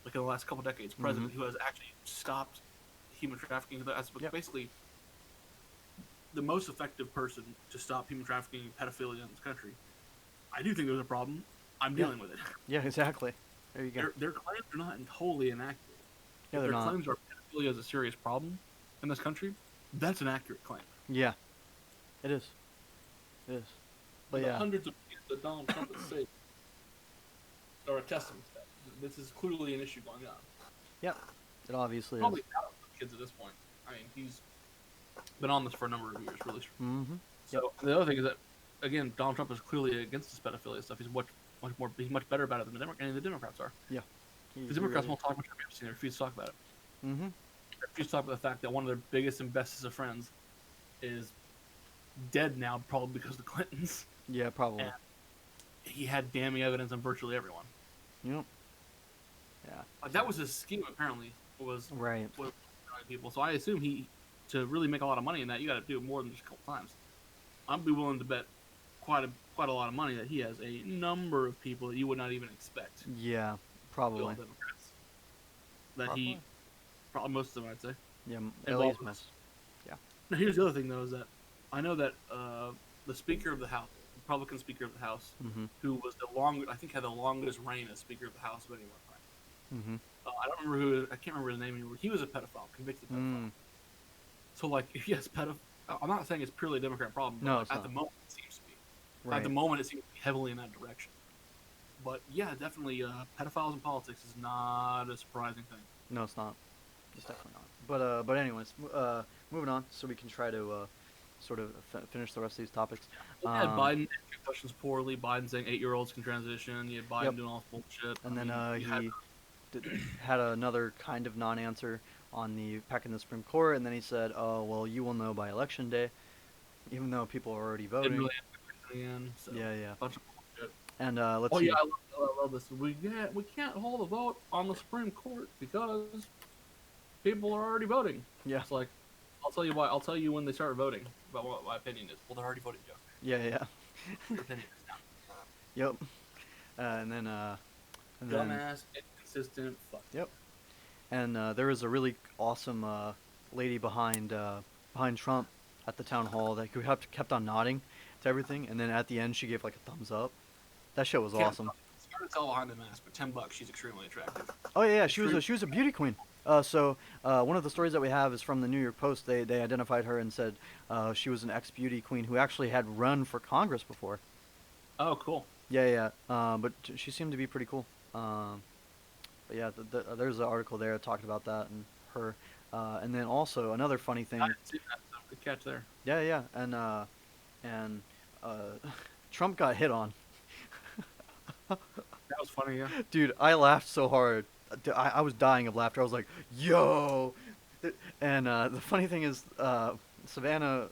like in the last couple decades, president who has actually stopped human trafficking, that's basically the most effective person to stop human trafficking and pedophilia in this country. I do think there's a problem. I'm dealing with it. Yeah, exactly. There you go. Their claims are not totally inaccurate. Yeah, if they're their not. claims are pedophilia is a serious problem in this country, that's an accurate claim. Yeah. It is. It is. But the yeah. hundreds of kids that Donald Trump has saved are a testament to that. This is clearly an issue going on. Yep. It obviously Probably is. thousands of kids at this point. I mean, he's been on this for a number of years, really. Mm-hmm. So the other thing is that, again, Donald Trump is clearly against this pedophilia stuff. He's much better about it than the Democrats are. Yeah. The Democrats won't talk about Trump. They refuse to talk about it. Mm-hmm. They refuse to talk about the fact that one of their biggest and bestest of friends is dead now, probably because of the Clintons. Yeah, probably. And he had damning evidence on virtually everyone. Yep. Yeah. That was his scheme, apparently, was right. People. So I assume to really make a lot of money in that, you got to do it more than just a couple times. I'd be willing to bet quite a lot of money that he has a number of people that you would not even expect. Yeah, probably. Democrats. That probably most of them, I'd say. Yeah, at least most. Yeah. Now, here's the other thing, though, is that I know that the Speaker of the House, Republican Speaker of the House, who was I think had the longest reign as Speaker of the House of anyone. Mm-hmm. I don't remember I can't remember his name anymore. He was a pedophile, convicted pedophile. So, like, yes, I'm not saying it's purely a Democrat problem. But No, at not. the moment, it seems to be. Right. At the moment, it seems to be heavily in that direction. But yeah, definitely, pedophiles in politics is not a surprising thing. No, it's not. It's definitely not. But anyways, moving on, so we can try to sort of finish the rest of these topics. You had Biden answering questions poorly. Biden saying 8-year-olds can transition. You had Biden doing all this bullshit. And then he had another kind of non-answer on the back in the Supreme Court, and then he said, "Oh, well, you will know by election day," even though people are already voting. Didn't really answer the question again, so Yeah. Bunch of bullshit. And let's see. Yeah, I love this. We can't hold a vote on the Supreme Court because people are already voting. Yeah. It's like, I'll tell you why. I'll tell you when they start voting about what my opinion is. Well, they're already voting, Joe. Yeah. Your opinion is now. Yep. And then Dumbass, inconsistent, fuck. Yep. And there was a really awesome lady behind Trump at the town hall that kept on nodding to everything, and then at the end she gave like a thumbs up. That shit was awesome. It's hard to tell behind the mask, but $10, she's extremely attractive. Oh yeah, she was a beauty queen. So one of the stories that we have is from the New York Post. They identified her and said she was an ex-beauty queen who actually had run for Congress before. Oh, cool. Yeah. But she seemed to be pretty cool. But yeah, there's an article there talking about that and her. And then also another funny thing. I didn't see that, so good catch there. Yeah. And Trump got hit on. That was funny, yeah. Dude, I laughed so hard. I was dying of laughter. I was like, yo! And the funny thing is, Savannah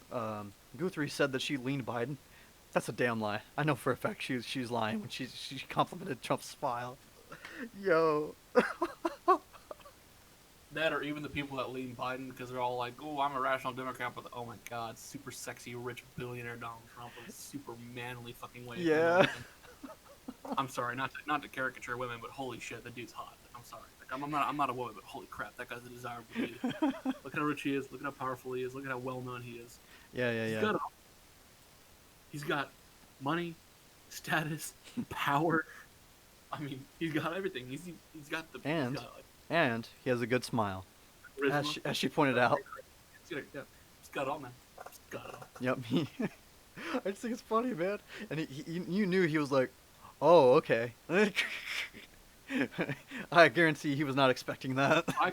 Guthrie said that she leaned Biden. That's a damn lie. I know for a fact she's lying when she complimented Trump's smile. Yo. That or even the people that lean Biden because they're all like, "Oh, I'm a rational Democrat," but oh my God, super sexy, rich billionaire Donald Trump with a super manly fucking way of handling Yeah. things. I'm sorry, not to caricature women, but holy shit, that dude's hot. Like, I'm sorry, like I'm not a woman, but holy crap, that guy's a desirable dude. Look how rich he is. Look at how powerful he is. Look at how well known he is. Yeah, yeah, He's yeah. got he's got money, status, power. I mean, he's got everything. He's got the he's And got like and he has a good smile, charisma. as she pointed out. Yeah, he's got it all, man. He's got it all. Yep. I just think it's funny, man. And you knew he was like, oh, okay. I guarantee he was not expecting that. I'm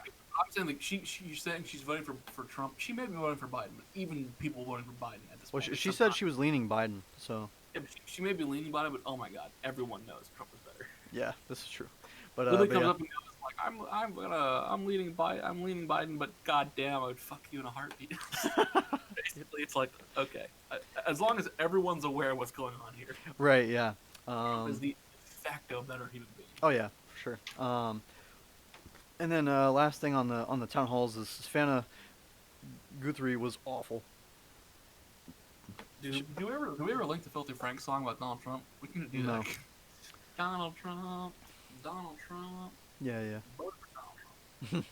saying like she's saying she's voting for Trump. She may be voting for Biden, but even people voting for Biden at this Well, point. she said she was leaning Biden, so Yeah, but she may be leaning Biden, but oh my God, everyone knows Trump is better. yeah, this is true. But Literally but comes yeah, up and goes like, I'm leaning Biden, but goddamn, I would fuck you in a heartbeat. Basically, it's like okay, as long as everyone's aware of what's going on here, right, yeah. Trump is the de facto better human being. Oh yeah, for sure. And then last thing on the town halls is Savannah Guthrie was awful. Do we ever link the Filthy Frank song about Donald Trump? We can do No. that. Donald Trump, Donald Trump. Yeah, yeah. Vote for Donald Trump.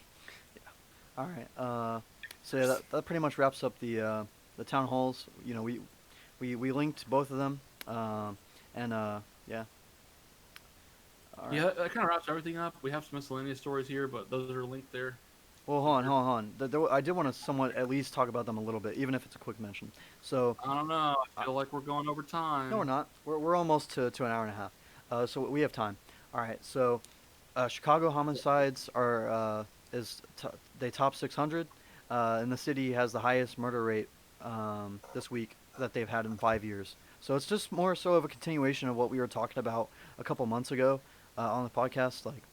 All right. So yeah, that pretty much wraps up the town halls. You know, we linked both of them. And yeah. All right. Yeah, that kind of wraps everything up. We have some miscellaneous stories here, but those are linked there. Well, hold on. I did want to somewhat at least talk about them a little bit, even if it's a quick mention. So, I don't know. I feel like we're going over time. no, we're not. We're almost to an hour and a half. So we have time. All right. So, Chicago homicides are they top 600, and the city has the highest murder rate this week that they've had in 5 years. So it's just more so of a continuation of what we were talking about a couple months ago on the podcast, like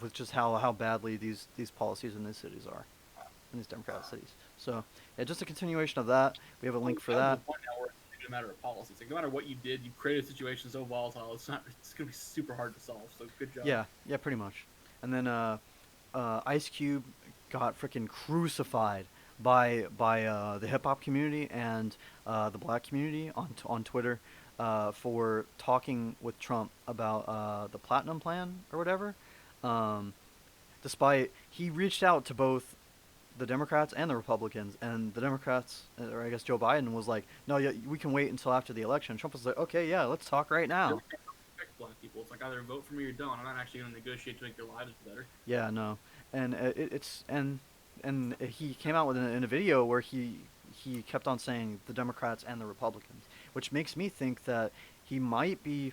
with just how badly these policies in these cities are, in these Democratic cities. So yeah, just a continuation of that. We have a link for that. To the point now where it's not even a matter of policies. Like no matter what you did, you created a situation so volatile. It's gonna be super hard to solve. So good job. Yeah, yeah, pretty much. And then Ice Cube got freaking crucified by the hip hop community and the black community on Twitter for talking with Trump about the Platinum Plan or whatever. Despite he reached out to both the Democrats and the Republicans, and the Democrats, or I guess Joe Biden, was like, "No, yeah, we can wait until after the election." Trump was like, "Okay, yeah, let's talk right now." Black people. It's like either vote for me or don't. I'm not actually going to negotiate to make their lives better. Yeah, no, and it's and he came out with in a video where he kept on saying the Democrats and the Republicans, which makes me think that he might be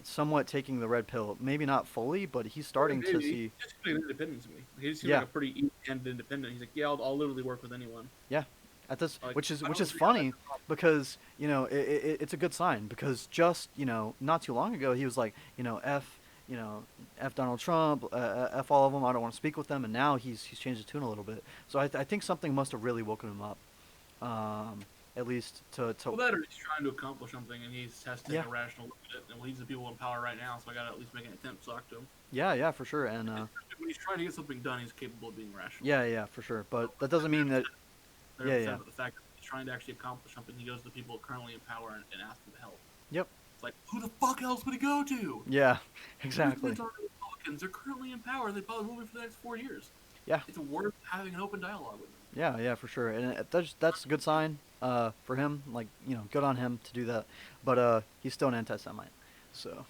somewhat taking the red pill. Maybe not fully, but he's starting to see. He's just pretty independent to me. He just seems Yeah, like a pretty even-handed independent. He's like, yeah, I'll literally work with anyone. yeah. At this, Like, which I is don't see how funny that's a problem. because it's a good sign because just not too long ago he was like f Donald Trump, f all of them. I don't want to speak with them, and now he's changed his tune a little bit. So I think something must have really woken him up, at least to Well, that or he's trying to accomplish something and he has to take yeah, a rational look at it. And well, he's the people in power right now, so I got to at least make an attempt to talk to him. yeah, for sure, and When he's trying to get something done, he's capable of being rational. yeah, for sure. But that doesn't mean that They're yeah, upset yeah, about the fact that he's trying to actually accomplish something. He goes to the people currently in power and asks them to help. yep, It's like, who the fuck else would he go to? yeah, The exactly, majority of Republicans are currently in power. They probably will be for the next 4 years. yeah. It's worth having an open dialogue with them. Yeah, for sure, and that's a good sign for him. Like good on him to do that. But he's still an anti-Semite, so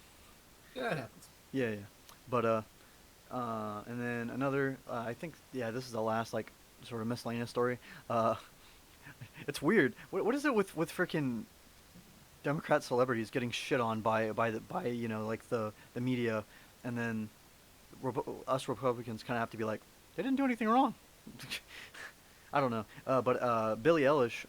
Yeah, it happens. yeah. But and then another, I think this is the last like sort of miscellaneous story. It's weird. What is it with freaking Democrat celebrities getting shit on by like the media, and then us Republicans kind of have to be like they didn't do anything wrong. I don't know. But Billie Eilish,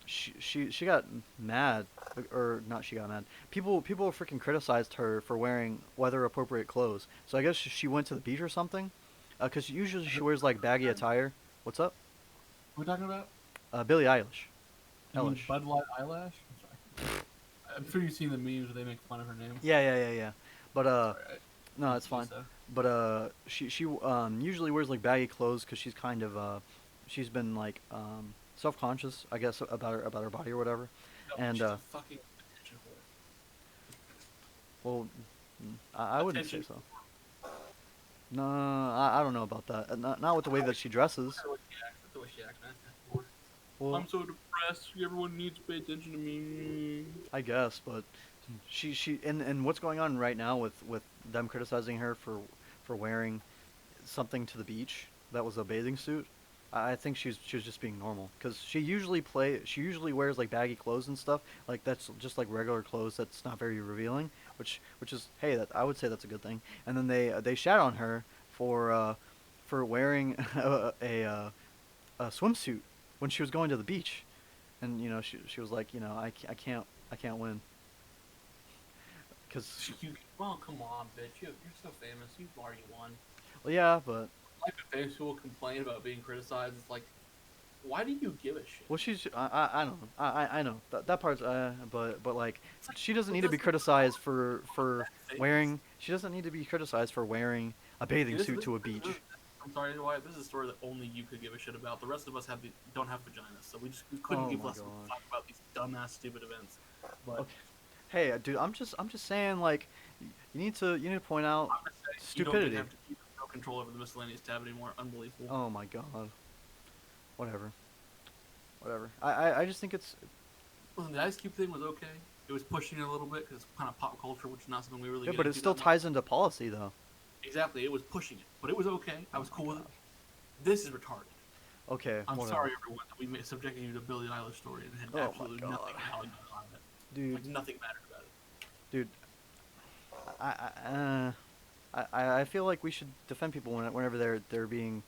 she got mad, or not? She got mad. People freaking criticized her for wearing weather appropriate clothes. So I guess she went to the beach or something. Because usually she wears like baggy attire. What's up? What are we talking about? Billie Eilish. You mean Eilish. Bud Light Eyelash? I'm sorry. I'm sure you've seen the memes where they make fun of her name. Yeah. But Sorry, I no, didn't it's do fine. so. But she usually wears like baggy clothes because she's kind of she's been like self conscious, I guess, about her body or whatever. No, And she's a fucking attention well, I whore. wouldn't say Attention. so. No, I don't know about that. Not with the way that she dresses. The way she acts. That's the way she acts, man. Whore. Well, I'm so depressed. Everyone needs to pay attention to me. I guess, but she and what's going on right now with them criticizing her for wearing something to the beach that was a bathing suit. I think she was just being normal because she usually wears like baggy clothes and stuff like that's just like regular clothes that's not very revealing, which is hey that I would say that's a good thing. And then they shat on her for wearing a swimsuit when she was going to the beach, and she was like I can't win because Well, come on, bitch. You're so famous. You've already won. well yeah but Like the famous people complain about being criticized. It's like, why do you give a shit? well, I don't know. I know that part's but like It's like, she doesn't well, need to be doesn't criticized that for famous? wearing. She doesn't need to be criticized for wearing a bathing See, suit to a beach. I'm sorry, Wyatt. This is a story that only you could give a shit about. The rest of us don't have vaginas, so we couldn't Oh give my less of a god. fuck about these dumbass, stupid events. But Okay. Hey, dude, I'm just saying like you need to point out I'm just saying, you don't stupidity. have to keep no control over the miscellaneous tab anymore. Unbelievable. Oh my god. Whatever. Whatever. I just think it's Listen, the Ice Cube thing was okay. It was pushing it a little bit because it's kind of pop culture, which is not something we really yeah, get but it into still that much. ties into policy though. Exactly, it was pushing it, but it was okay. I Oh was my cool with it. god. This is retarded. Okay, I'm whatever. sorry, everyone, that we subjected you to a Billie Eilish story and had Oh my absolutely god. nothing valuable on it. Dude, Like nothing mattered about it. dude, I I feel like we should defend people whenever they're being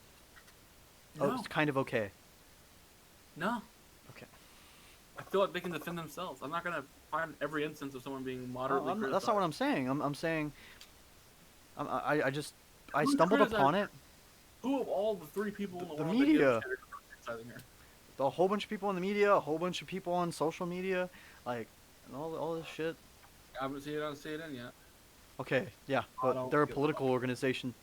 No, it's kind of okay. no. Okay. I feel like they can defend themselves. I'm not gonna find every instance of someone being moderately That's not what criticized. I'm saying. I'm saying I just I Who's stumbled criticizing upon it. her? Who of all the three people in the The world that give a media, shit are criticizing her? a whole bunch of people in the media, a whole bunch of people on social media, like and all this shit. I haven't seen it on CNN yet. Okay, yeah, I but don't they're a give a political fuck. organization.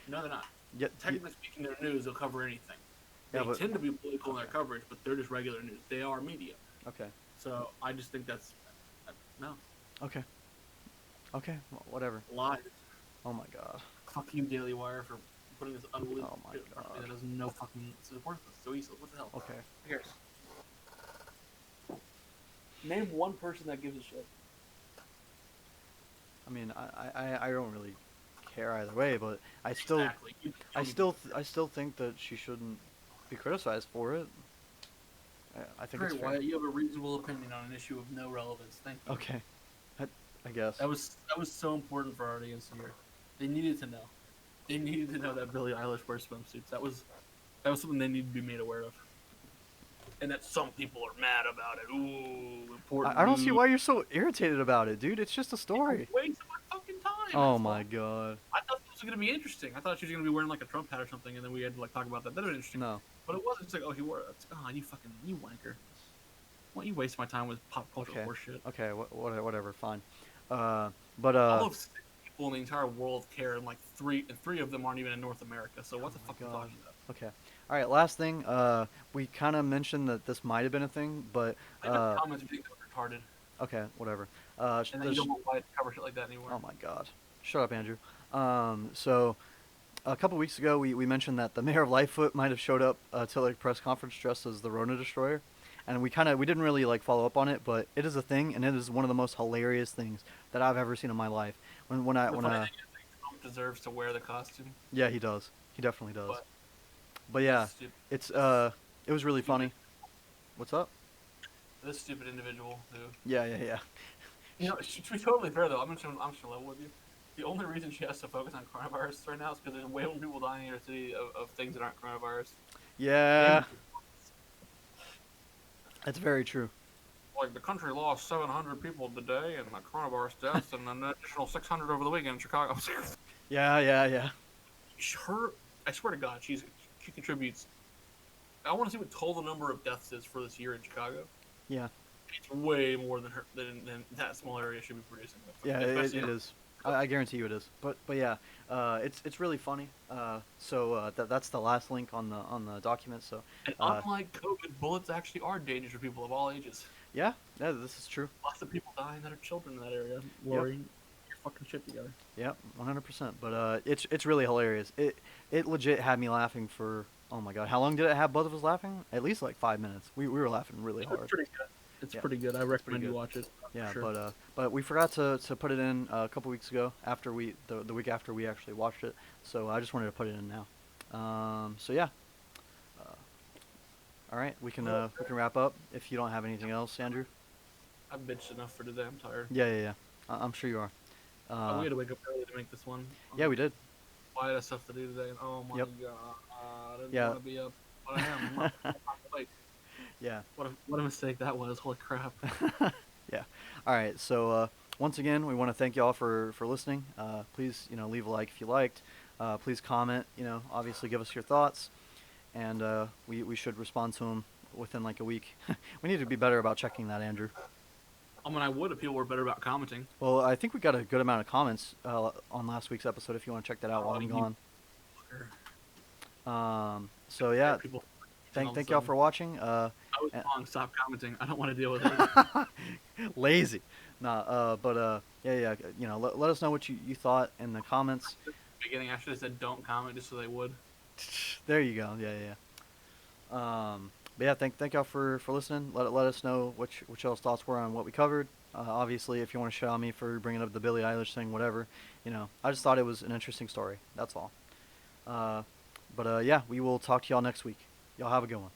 No, they're not. Yet, Technically speaking, their news will cover anything. yeah, They but tend to be political in their okay, coverage, but they're just regular news. They are media. okay, So I just think that's no okay, okay, whatever. lies. Oh my god. Fuck you, Daily Wire, for putting this unbelievable Oh my shit in front of me god. that has no fucking support. So easily. What the hell? Okay. Who cares? Name one person that gives a shit. I mean, I don't really care either way, but Exactly. You don't even give a I still think that she shouldn't be criticized for it. I think Great, it's fair. Wyatt. You have a reasonable opinion on an issue of no relevance. Thank you. Okay, I guess. That was so important for our audience here. They needed to know. They needed to know that Billie Eilish wears swimsuits. That was something they needed to be made aware of. And that some people are mad about it. Ooh, important. I don't see news. why you're so irritated about it, dude. It's just a story. Waste of my fucking time. Oh That's my all. god. I thought this was gonna be interesting. I thought she was gonna be wearing like a Trump hat or something, and then we had to like talk about that. That was interesting. No. But it wasn't. It's like, oh, he wore it. It's like, oh, you wanker. Why don't you waste my time with pop culture Okay. horseshit? Okay. Whatever. Fine. All But of 6 people in the entire world care, and like three of them aren't even in North America. So what the my fuck are you God. talking about? Okay. All right. Last thing. We kind of mentioned that this might have been a thing, but Leave in the comments if you think that was retarded, okay. Whatever. and that you don't want Wyatt to cover shit like that anymore. Oh my god. Shut up, Andrew. So a couple weeks ago, we mentioned that the mayor of Lightfoot might have showed up to like press conference dressed as the Rona Destroyer, and we didn't really like follow up on it, but it is a thing, and it is one of the most hilarious things that I've ever seen in my life. The funny thing is that Trump deserves to wear the costume, Yeah, he does. He definitely does. But this yeah, stupid, it's it was really funny. What's up? this stupid individual who, Yeah. you know, to be totally fair though, I'm just gonna level with you. The only reason she has to focus on coronavirus right now is because there's way more people dying in her city of things that aren't coronavirus. Yeah, Maybe, that's very true. like the country lost 700 people today and the coronavirus deaths, and an additional 600 over the weekend in Chicago. Yeah. Her, I swear to God, she contributes I want to see what total number of deaths is for this year in Chicago. Yeah. It's way more than that small area should be producing. Yeah, Especially, it is. I guarantee you it is. But yeah, it's really funny. That's the last link on the document. So and uh, unlike COVID, bullets actually are dangerous for people of all ages. yeah, yeah, this is true. Lots of people dying that are children in that area. Yep. Lori, get your fucking shit together. Yeah, 100%. But it's really hilarious. It legit had me laughing for, oh my god, how long did it have both of us laughing? At least like 5 minutes. We were laughing really It's hard. pretty good. It's Yeah, pretty good. I it's pretty recommend you good. watch it. Yeah, For sure. but we forgot to put it in a couple weeks ago after the week after we actually watched it. So I just wanted to put it in now. So yeah. Uh, all right, we can wrap up if you don't have anything else, Andrew. I've bitched enough for today. I'm tired. Yeah. I'm sure you are. We had to wake up early to make this one. Yeah, we did. I had stuff to do today. Oh my Yep. god, I didn't Yeah. want to be up, but I am. I'm awake. Yeah. What a mistake that was. Holy crap. Yeah. All right. So once again, we want to thank y'all for listening. Please, leave a like if you liked. Please comment. Obviously give us your thoughts, and we should respond to them within like a week. We need to be better about checking that, Andrew. I mean, I would if people were better about commenting. Well, I think we got a good amount of comments on last week's episode. If you want to check that out while I'm gone. So yeah, People thank y'all for watching. I was wrong. Stop commenting. I don't want to deal with it. Lazy. Nah, but yeah. Let us know what you thought in the comments. Beginning, I should have said don't comment just so they would. There you go. Yeah. But yeah, thank y'all for listening. Let us know what y'all's thoughts were on what we covered. Obviously, if you want to shout at me for bringing up the Billie Eilish thing, whatever, I just thought it was an interesting story. That's all. But yeah, we will talk to y'all next week. Y'all have a good one.